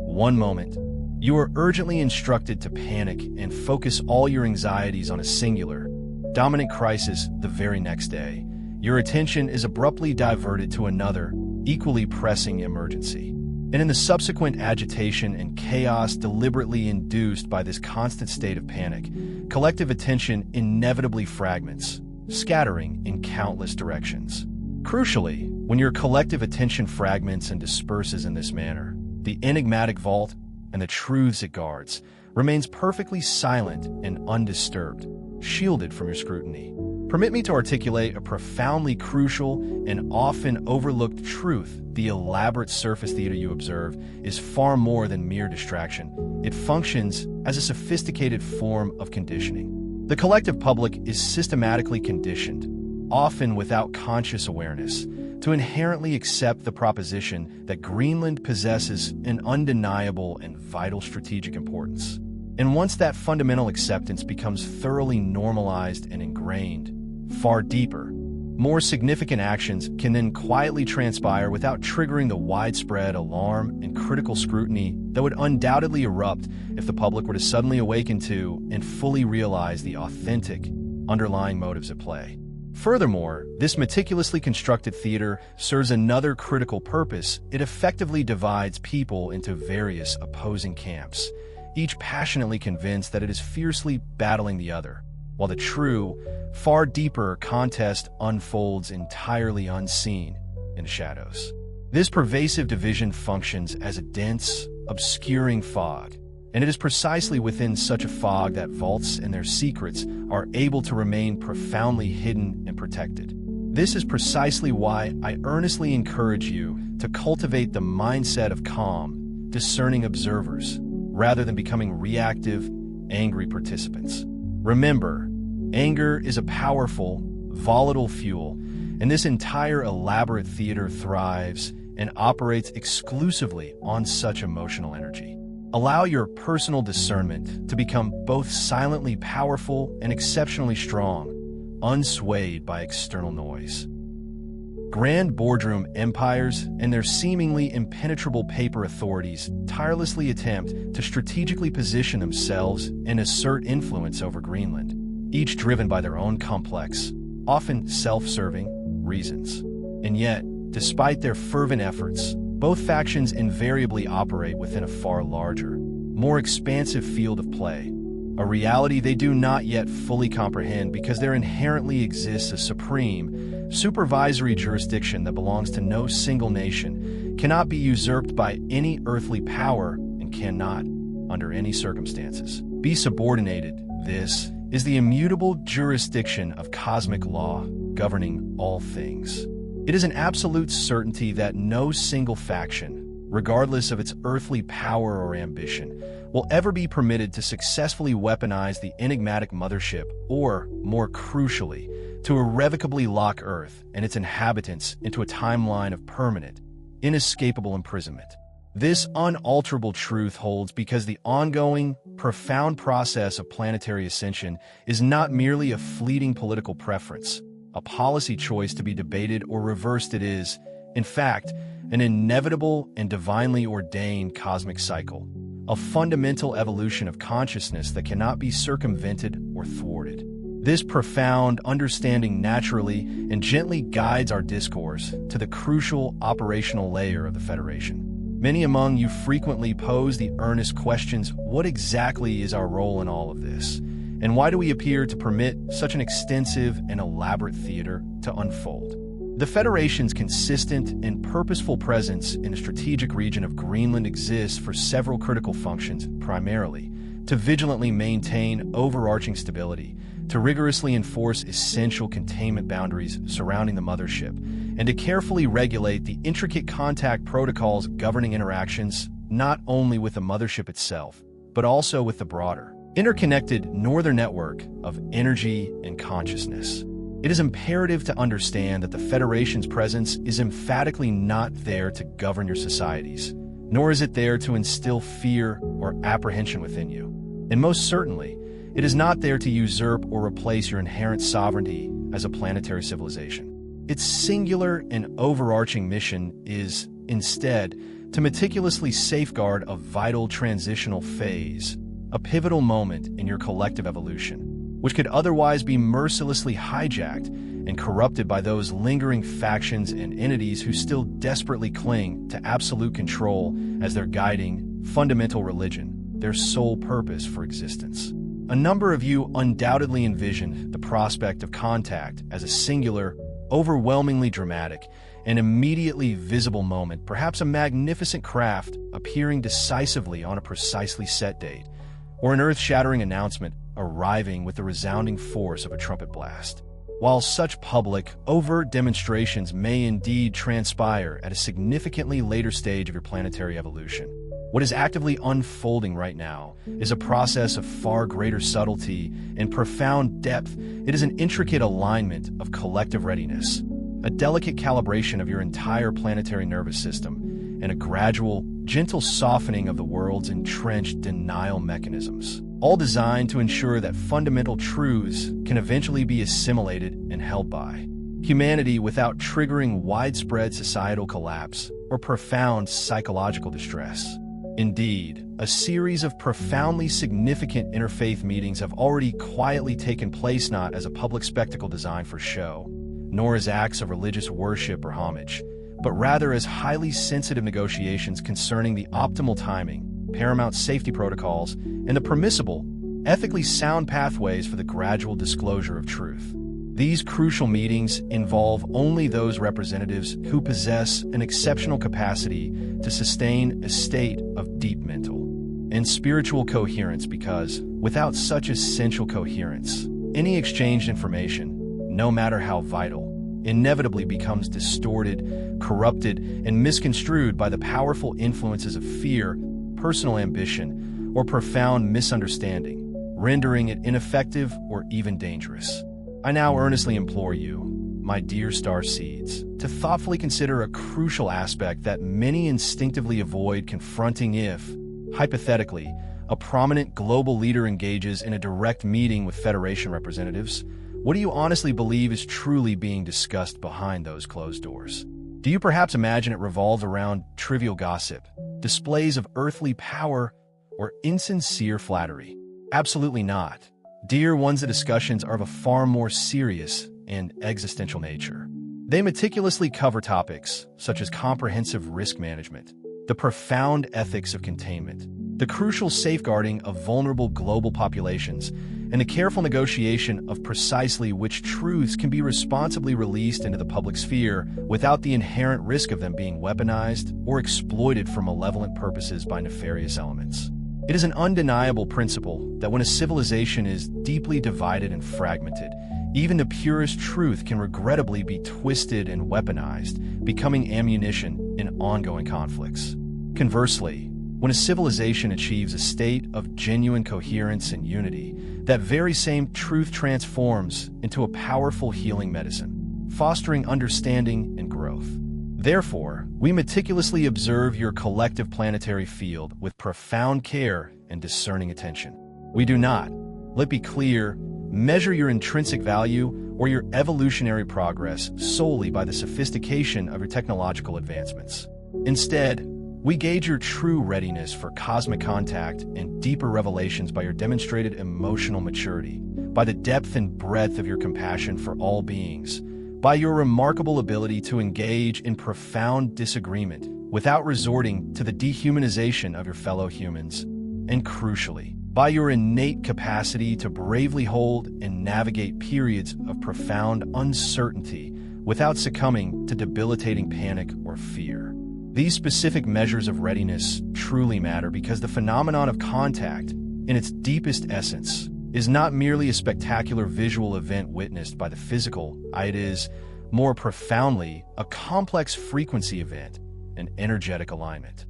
[SPEAKER 1] One moment, you are urgently instructed to panic and focus all your anxieties on a singular, dominant crisis. The very next day, your attention is abruptly diverted to another, equally pressing emergency. And in the subsequent agitation and chaos deliberately induced by this constant state of panic, collective attention inevitably fragments, scattering in countless directions. Crucially, when your collective attention fragments and disperses in this manner, the enigmatic vault and the truths it guards remains perfectly silent and undisturbed, shielded from your scrutiny. Permit me to articulate a profoundly crucial and often overlooked truth. The elaborate surface theater you observe is far more than mere distraction. It functions as a sophisticated form of conditioning. The collective public is systematically conditioned, often without conscious awareness, to inherently accept the proposition that Greenland possesses an undeniable and vital strategic importance. And once that fundamental acceptance becomes thoroughly normalized and ingrained, far deeper, more significant actions can then quietly transpire without triggering the widespread alarm and critical scrutiny that would undoubtedly erupt if the public were to suddenly awaken to and fully realize the authentic, underlying motives at play. Furthermore, this meticulously constructed theater serves another critical purpose. It effectively divides people into various opposing camps, each passionately convinced that it is fiercely battling the other, while the true, far deeper contest unfolds entirely unseen in the shadows. This pervasive division functions as a dense, obscuring fog, and it is precisely within such a fog that vaults and their secrets are able to remain profoundly hidden and protected. This is precisely why I earnestly encourage you to cultivate the mindset of calm, discerning observers, rather than becoming reactive, angry participants. Remember, anger is a powerful, volatile fuel, and this entire elaborate theater thrives and operates exclusively on such emotional energy. Allow your personal discernment to become both silently powerful and exceptionally strong, unswayed by external noise. Grand boardroom empires and their seemingly impenetrable paper authorities tirelessly attempt to strategically position themselves and assert influence over Greenland, each driven by their own complex, often self-serving, reasons. And yet, despite their fervent efforts, both factions invariably operate within a far larger, more expansive field of play, a reality they do not yet fully comprehend because there inherently exists a supreme, supervisory jurisdiction that belongs to no single nation, cannot be usurped by any earthly power, and cannot, under any circumstances, be subordinated. This is the immutable jurisdiction of cosmic law governing all things. It is an absolute certainty that no single faction, regardless of its earthly power or ambition, will ever be permitted to successfully weaponize the enigmatic mothership or, more crucially, to irrevocably lock Earth and its inhabitants into a timeline of permanent, inescapable imprisonment. This unalterable truth holds because the ongoing, profound process of planetary ascension is not merely a fleeting political preference, a policy choice to be debated or reversed. It is, in fact, an inevitable and divinely ordained cosmic cycle, a fundamental evolution of consciousness that cannot be circumvented or thwarted. This profound understanding naturally and gently guides our discourse to the crucial operational layer of the Federation. Many among you frequently pose the earnest questions, what exactly is our role in all of this? And why do we appear to permit such an extensive and elaborate theater to unfold? The Federation's consistent and purposeful presence in a strategic region of Greenland exists for several critical functions, primarily to vigilantly maintain overarching stability, to rigorously enforce essential containment boundaries surrounding the mothership, and to carefully regulate the intricate contact protocols governing interactions not only with the mothership itself, but also with the broader, interconnected northern network of energy and consciousness. It is imperative to understand that the Federation's presence is emphatically not there to govern your societies, nor is it there to instill fear or apprehension within you. And most certainly, it is not there to usurp or replace your inherent sovereignty as a planetary civilization. Its singular and overarching mission is, instead, to meticulously safeguard a vital transitional phase, a pivotal moment in your collective evolution, which could otherwise be mercilessly hijacked and corrupted by those lingering factions and entities who still desperately cling to absolute control as their guiding, fundamental religion, their sole purpose for existence. A number of you undoubtedly envision the prospect of contact as a singular, overwhelmingly dramatic, and immediately visible moment, perhaps a magnificent craft appearing decisively on a precisely set date, or an earth-shattering announcement arriving with the resounding force of a trumpet blast. While such public, overt demonstrations may indeed transpire at a significantly later stage of your planetary evolution, what is actively unfolding right now is a process of far greater subtlety and profound depth. It is an intricate alignment of collective readiness, a delicate calibration of your entire planetary nervous system, and a gradual, gentle softening of the world's entrenched denial mechanisms, all designed to ensure that fundamental truths can eventually be assimilated and held by humanity without triggering widespread societal collapse or profound psychological distress. Indeed, a series of profoundly significant interfaith meetings have already quietly taken place, not as a public spectacle designed for show, nor as acts of religious worship or homage, but rather as highly sensitive negotiations concerning the optimal timing, paramount safety protocols, and the permissible, ethically sound pathways for the gradual disclosure of truth. These crucial meetings involve only those representatives who possess an exceptional capacity to sustain a state of deep mental and spiritual coherence, because without such essential coherence, any exchanged information, no matter how vital, inevitably becomes distorted, corrupted, and misconstrued by the powerful influences of fear, personal ambition, or profound misunderstanding, rendering it ineffective or even dangerous. I now earnestly implore you, my dear star seeds, to thoughtfully consider a crucial aspect that many instinctively avoid confronting if, hypothetically, a prominent global leader engages in a direct meeting with Federation representatives. What do you honestly believe is truly being discussed behind those closed doors? Do you perhaps imagine it revolves around trivial gossip, displays of earthly power, or insincere flattery? Absolutely not. Dear ones, the discussions are of a far more serious and existential nature. They meticulously cover topics such as comprehensive risk management, the profound ethics of containment, the crucial safeguarding of vulnerable global populations, and the careful negotiation of precisely which truths can be responsibly released into the public sphere without the inherent risk of them being weaponized or exploited for malevolent purposes by nefarious elements. It is an undeniable principle that when a civilization is deeply divided and fragmented, even the purest truth can regrettably be twisted and weaponized, becoming ammunition in ongoing conflicts. Conversely, when a civilization achieves a state of genuine coherence and unity, that very same truth transforms into a powerful healing medicine, fostering understanding and growth. Therefore, we meticulously observe your collective planetary field with profound care and discerning attention. We do not, let be clear, measure your intrinsic value or your evolutionary progress solely by the sophistication of your technological advancements. Instead, we gauge your true readiness for cosmic contact and deeper revelations by your demonstrated emotional maturity, by by the depth and breadth of your compassion for all beings, by your remarkable ability to engage in profound disagreement without resorting to the dehumanization of your fellow humans, and crucially, by your innate capacity to bravely hold and navigate periods of profound uncertainty without succumbing to debilitating panic or fear. These specific measures of readiness truly matter because the phenomenon of contact, in its deepest essence, is not merely a spectacular visual event witnessed by the physical, it is, more profoundly, a complex frequency event, an energetic alignment.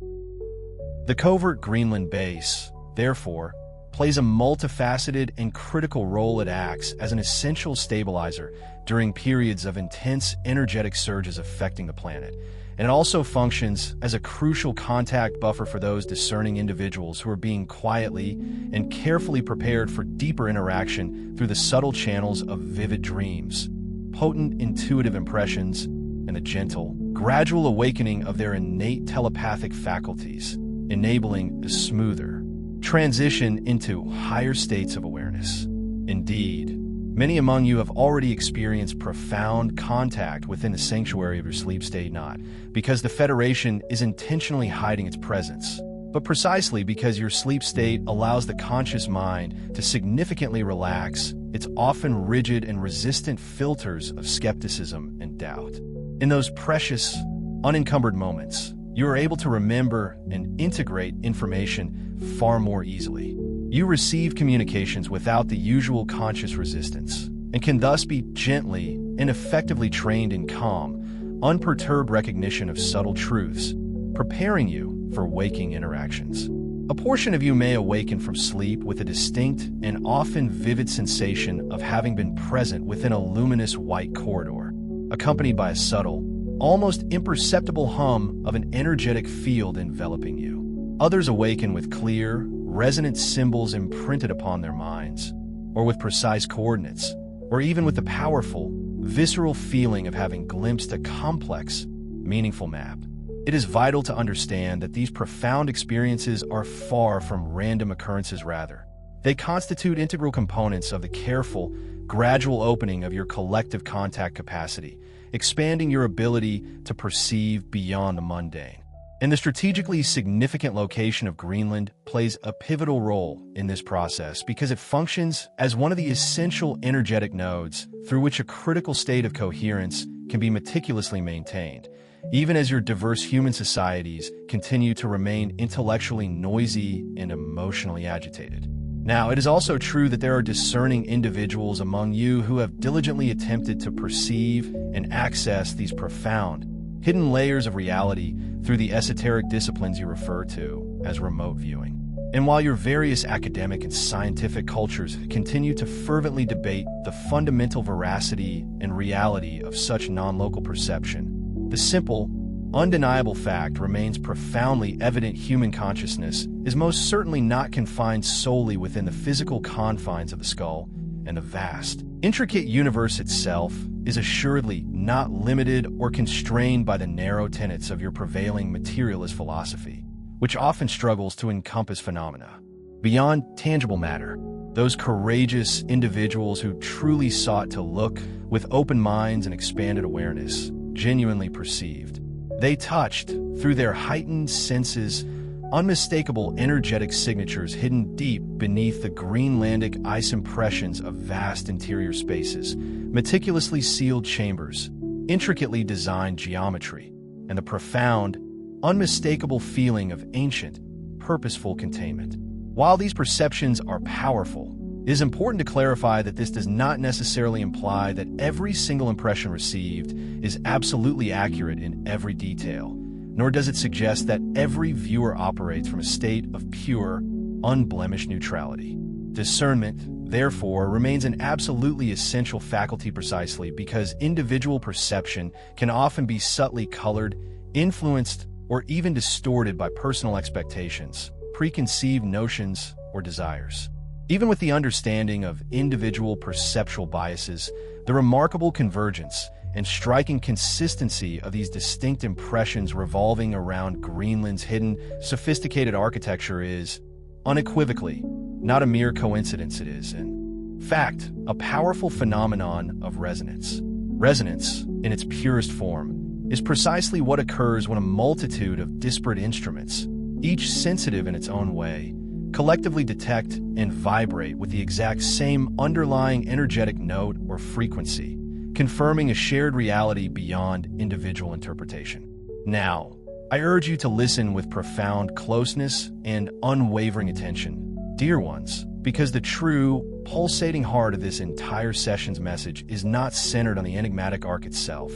[SPEAKER 1] The covert Greenland base, therefore, plays a multifaceted and critical role. It acts as an essential stabilizer during periods of intense energetic surges affecting the planet, and it also functions as a crucial contact buffer for those discerning individuals who are being quietly and carefully prepared for deeper interaction through the subtle channels of vivid dreams, potent intuitive impressions, and the gentle, gradual awakening of their innate telepathic faculties, enabling a smoother transition into higher states of awareness. Indeed, many among you have already experienced profound contact within the sanctuary of your sleep state, not because the Federation is intentionally hiding its presence, but precisely because your sleep state allows the conscious mind to significantly relax its often rigid and resistant filters of skepticism and doubt. In those precious, unencumbered moments, you are able to remember and integrate information far more easily. You receive communications without the usual conscious resistance, and can thus be gently and effectively trained in calm, unperturbed recognition of subtle truths, preparing you for waking interactions. A portion of you may awaken from sleep with a distinct and often vivid sensation of having been present within a luminous white corridor, accompanied by a subtle, almost imperceptible hum of an energetic field enveloping you. Others awaken with clear, resonant symbols imprinted upon their minds, or with precise coordinates, or even with the powerful, visceral feeling of having glimpsed a complex, meaningful map. It is vital to understand that these profound experiences are far from random occurrences. Rather, they constitute integral components of the careful, gradual opening of your collective contact capacity, expanding your ability to perceive beyond the mundane. And the strategically significant location of Greenland plays a pivotal role in this process because it functions as one of the essential energetic nodes through which a critical state of coherence can be meticulously maintained, even as your diverse human societies continue to remain intellectually noisy and emotionally agitated. Now, it is also true that there are discerning individuals among you who have diligently attempted to perceive and access these profound, hidden layers of reality through the esoteric disciplines you refer to as remote viewing. And while your various academic and scientific cultures continue to fervently debate the fundamental veracity and reality of such non-local perception, the simple, undeniable fact remains profoundly evident: human consciousness is most certainly not confined solely within the physical confines of the skull, and the vast, intricate universe itself is assuredly not limited or constrained by the narrow tenets of your prevailing materialist philosophy, which often struggles to encompass phenomena beyond tangible matter. Those courageous individuals who truly sought to look with open minds and expanded awareness genuinely perceived. They touched, through their heightened senses, unmistakable energetic signatures hidden deep beneath the Greenlandic ice impressions of vast interior spaces, meticulously sealed chambers, intricately designed geometry, and the profound, unmistakable feeling of ancient, purposeful containment. While these perceptions are powerful, it is important to clarify that this does not necessarily imply that every single impression received is absolutely accurate in every detail, nor does it suggest that every viewer operates from a state of pure, unblemished neutrality. Discernment, therefore, remains an absolutely essential faculty precisely because individual perception can often be subtly colored, influenced, or even distorted by personal expectations, preconceived notions, or desires. Even with the understanding of individual perceptual biases, the remarkable convergence and striking consistency of these distinct impressions revolving around Greenland's hidden, sophisticated architecture is, unequivocally, not a mere coincidence. It is an Fact, a powerful phenomenon of resonance. Resonance, in its purest form, is precisely what occurs when a multitude of disparate instruments, each sensitive in its own way, collectively detect and vibrate with the exact same underlying energetic note or frequency, confirming a shared reality beyond individual interpretation. Now, I urge you to listen with profound closeness and unwavering attention, dear ones, because the true, pulsating heart of this entire session's message is not centered on the enigmatic arc itself,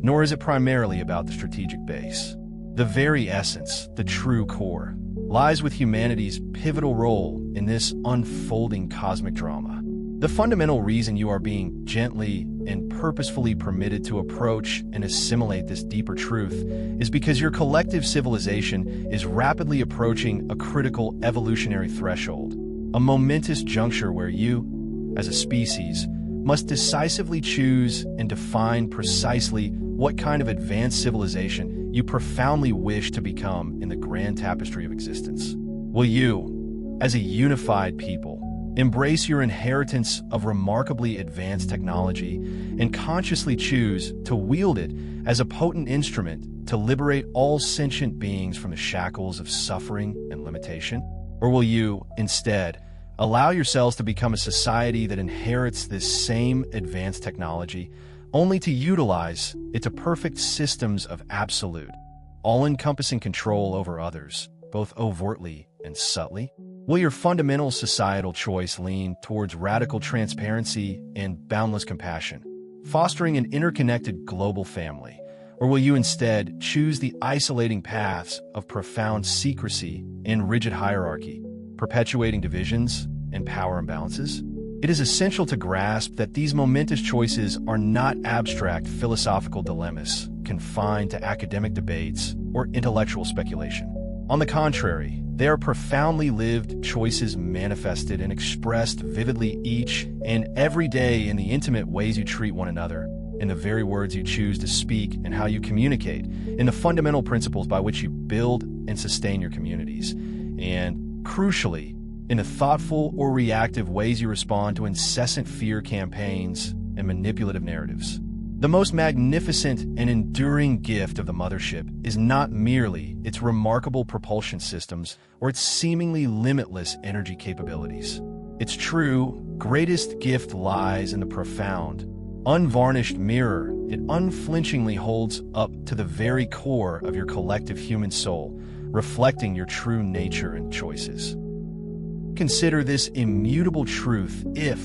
[SPEAKER 1] nor is it primarily about the strategic base. The very essence, the true core, lies with humanity's pivotal role in this unfolding cosmic drama. The fundamental reason you are being gently and purposefully permitted to approach and assimilate this deeper truth is because your collective civilization is rapidly approaching a critical evolutionary threshold, a momentous juncture where you, as a species, must decisively choose and define precisely what kind of advanced civilization you profoundly wish to become in the grand tapestry of existence. Will you, as a unified people, embrace your inheritance of remarkably advanced technology and consciously choose to wield it as a potent instrument to liberate all sentient beings from the shackles of suffering and limitation? Or will you, instead, allow yourselves to become a society that inherits this same advanced technology only to utilize it to perfect systems of absolute, all-encompassing control over others, both overtly and subtly? Will your fundamental societal choice lean towards radical transparency and boundless compassion, fostering an interconnected global family? Or will you instead choose the isolating paths of profound secrecy and rigid hierarchy, perpetuating divisions and power imbalances? It is essential to grasp that these momentous choices are not abstract philosophical dilemmas confined to academic debates or intellectual speculation. On the contrary, they are profoundly lived choices manifested and expressed vividly each and every day in the intimate ways you treat one another, in the very words you choose to speak and how you communicate, in the fundamental principles by which you build and sustain your communities, and, crucially, in the thoughtful or reactive ways you respond to incessant fear campaigns and manipulative narratives. The most magnificent and enduring gift of the mothership is not merely its remarkable propulsion systems or its seemingly limitless energy capabilities. Its true, greatest gift lies in the profound, unvarnished mirror it unflinchingly holds up to the very core of your collective human soul, reflecting your true nature and choices. Consider this immutable truth if,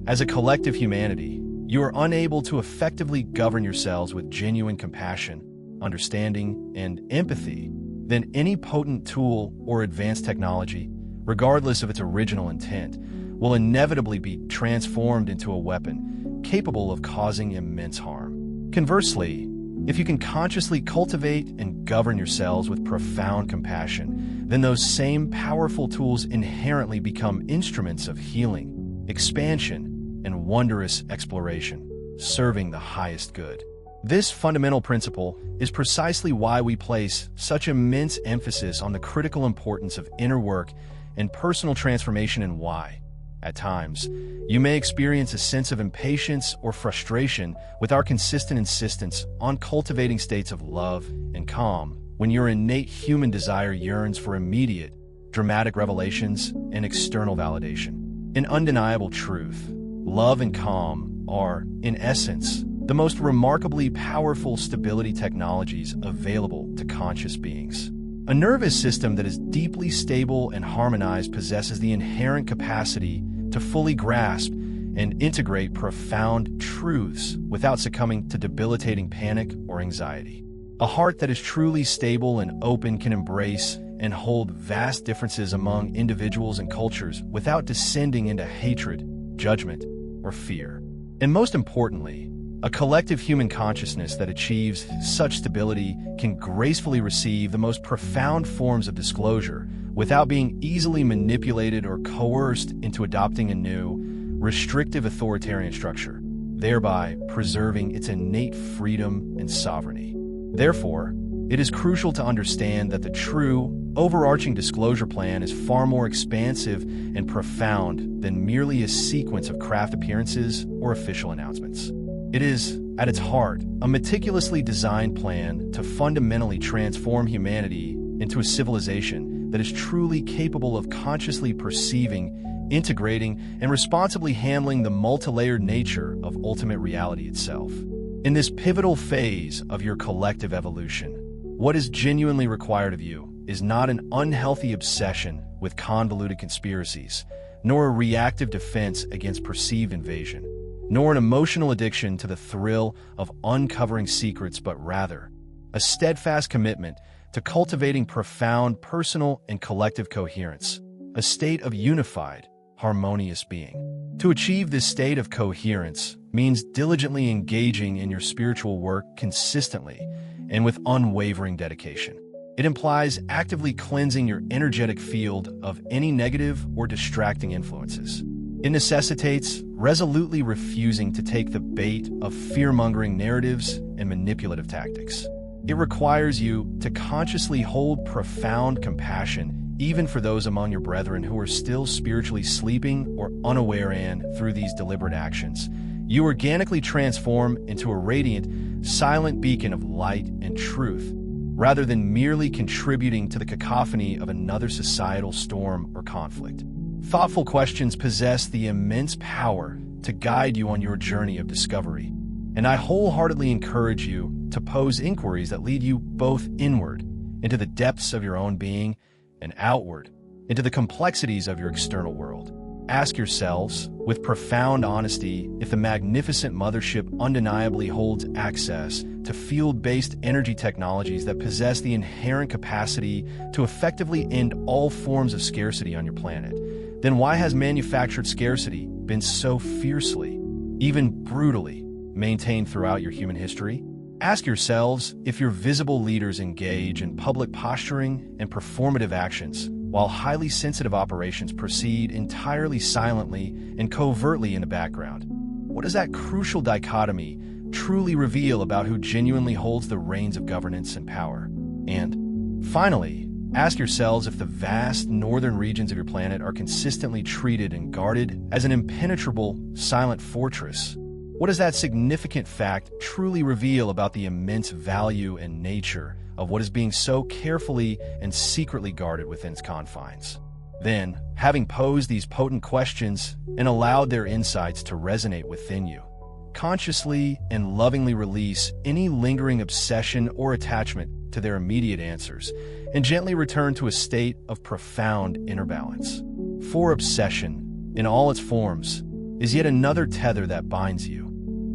[SPEAKER 1] as a collective humanity, you are unable to effectively govern yourselves with genuine compassion, understanding, and empathy, then any potent tool or advanced technology, regardless of its original intent, will inevitably be transformed into a weapon capable of causing immense harm. Conversely, if you can consciously cultivate and govern yourselves with profound compassion, then those same powerful tools inherently become instruments of healing, expansion, and wondrous exploration, serving the highest good. This fundamental principle is precisely why we place such immense emphasis on the critical importance of inner work and personal transformation, and why, at times, you may experience a sense of impatience or frustration with our consistent insistence on cultivating states of love and calm when your innate human desire yearns for immediate, dramatic revelations and external validation. An undeniable truth, love and calm are, in essence, the most remarkably powerful stability technologies available to conscious beings. A nervous system that is deeply stable and harmonized possesses the inherent capacity to fully grasp and integrate profound truths without succumbing to debilitating panic or anxiety. A heart that is truly stable and open can embrace and hold vast differences among individuals and cultures without descending into hatred, judgment, or fear. And most importantly, a collective human consciousness that achieves such stability can gracefully receive the most profound forms of disclosure without being easily manipulated or coerced into adopting a new, restrictive authoritarian structure, thereby preserving its innate freedom and sovereignty. Therefore, it is crucial to understand that the true, overarching disclosure plan is far more expansive and profound than merely a sequence of craft appearances or official announcements. It is, at its heart, a meticulously designed plan to fundamentally transform humanity into a civilization that is truly capable of consciously perceiving, integrating, and responsibly handling the multi-layered nature of ultimate reality itself. In this pivotal phase of your collective evolution, what is genuinely required of you is not an unhealthy obsession with convoluted conspiracies, nor a reactive defense against perceived invasion, nor an emotional addiction to the thrill of uncovering secrets, but rather a steadfast commitment to cultivating profound personal and collective coherence, a state of unified, harmonious being. To achieve this state of coherence means diligently engaging in your spiritual work consistently and with unwavering dedication. It implies actively cleansing your energetic field of any negative or distracting influences. It necessitates resolutely refusing to take the bait of fear-mongering narratives and manipulative tactics. It requires you to consciously hold profound compassion even for those among your brethren who are still spiritually sleeping or unaware, and through these deliberate actions, you organically transform into a radiant, silent beacon of light and truth, rather than merely contributing to the cacophony of another societal storm or conflict. Thoughtful questions possess the immense power to guide you on your journey of discovery, and I wholeheartedly encourage you to pose inquiries that lead you both inward into the depths of your own being and outward into the complexities of your external world. Ask yourselves, with profound honesty, if the magnificent mothership undeniably holds access to field-based energy technologies that possess the inherent capacity to effectively end all forms of scarcity on your planet. Then why has manufactured scarcity been so fiercely, even brutally, maintained throughout your human history? Ask yourselves if your visible leaders engage in public posturing and performative actions, while highly sensitive operations proceed entirely silently and covertly in the background. What does that crucial dichotomy truly reveal about who genuinely holds the reins of governance and power? And finally, ask yourselves if the vast northern regions of your planet are consistently treated and guarded as an impenetrable, silent fortress. What does that significant fact truly reveal about the immense value and nature of what is being so carefully and secretly guarded within its confines? Then, having posed these potent questions and allowed their insights to resonate within you, consciously and lovingly release any lingering obsession or attachment to their immediate answers, and gently return to a state of profound inner balance. For obsession, in all its forms, is yet another tether that binds you.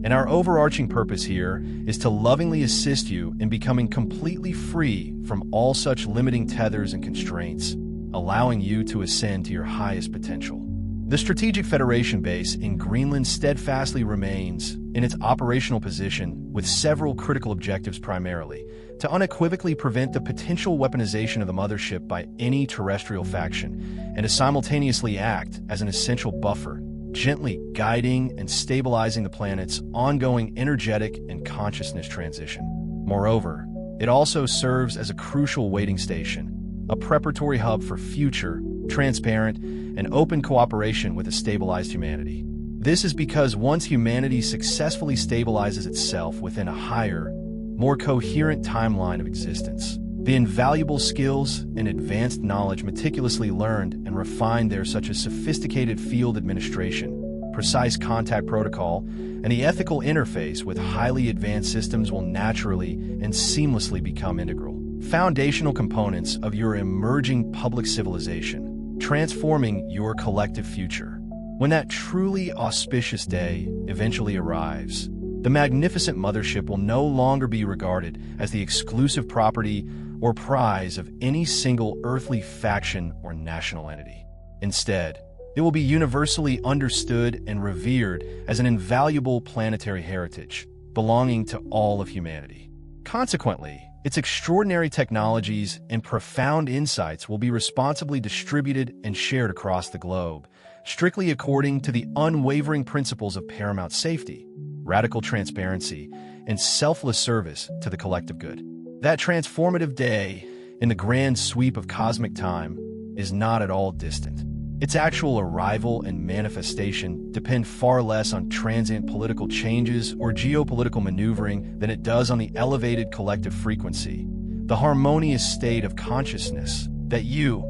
[SPEAKER 1] And our overarching purpose here is to lovingly assist you in becoming completely free from all such limiting tethers and constraints, allowing you to ascend to your highest potential. The Strategic Federation base in Greenland steadfastly remains in its operational position with several critical objectives, primarily to unequivocally prevent the potential weaponization of the mothership by any terrestrial faction, and to simultaneously act as an essential buffer, gently guiding and stabilizing the planet's ongoing energetic and consciousness transition. Moreover, it also serves as a crucial waiting station, a preparatory hub for future, transparent, and open cooperation with a stabilized humanity. This is because once humanity successfully stabilizes itself within a higher, more coherent timeline of existence, the invaluable skills and advanced knowledge meticulously learned and refined there, such as sophisticated field administration, precise contact protocol, and the ethical interface with highly advanced systems, will naturally and seamlessly become integral, foundational components of your emerging public civilization, transforming your collective future. When that truly auspicious day eventually arrives, the magnificent mothership will no longer be regarded as the exclusive property or prize of any single earthly faction or national entity. Instead, it will be universally understood and revered as an invaluable planetary heritage belonging to all of humanity. Consequently, its extraordinary technologies and profound insights will be responsibly distributed and shared across the globe, strictly according to the unwavering principles of paramount safety, radical transparency, and selfless service to the collective good. That transformative day in the grand sweep of cosmic time is not at all distant. Its actual arrival and manifestation depend far less on transient political changes or geopolitical maneuvering than it does on the elevated collective frequency, the harmonious state of consciousness that you,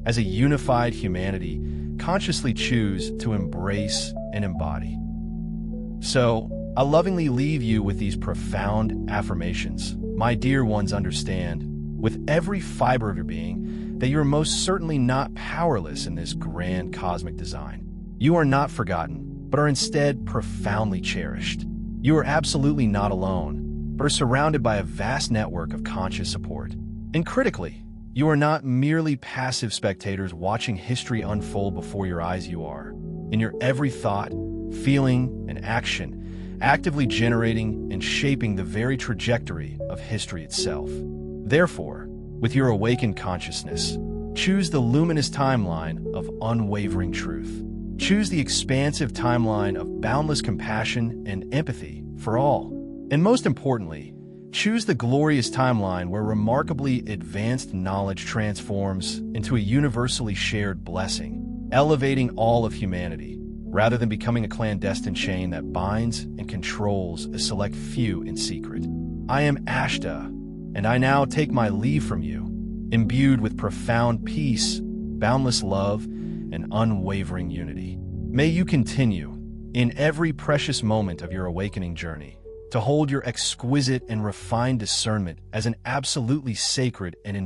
[SPEAKER 1] as a unified humanity, consciously choose to embrace and embody. So, I lovingly leave you with these profound affirmations. My dear ones, understand, with every fiber of your being, that you are most certainly not powerless in this grand cosmic design. You are not forgotten, but are instead profoundly cherished. You are absolutely not alone, but are surrounded by a vast network of conscious support. And critically, you are not merely passive spectators watching history unfold before your eyes. You are, in your every thought, feeling, and action, actively generating and shaping the very trajectory of history itself. Therefore, with your awakened consciousness, choose the luminous timeline of unwavering truth. Choose the expansive timeline of boundless compassion and empathy for all. And most importantly, choose the glorious timeline where remarkably advanced knowledge transforms into a universally shared blessing, elevating all of humanity, rather than becoming a clandestine chain that binds and controls a select few in secret. I am Ashtar, and I now take my leave from you, imbued with profound peace, boundless love, and unwavering unity. May you continue, in every precious moment of your awakening journey, to hold your exquisite and refined discernment as an absolutely sacred and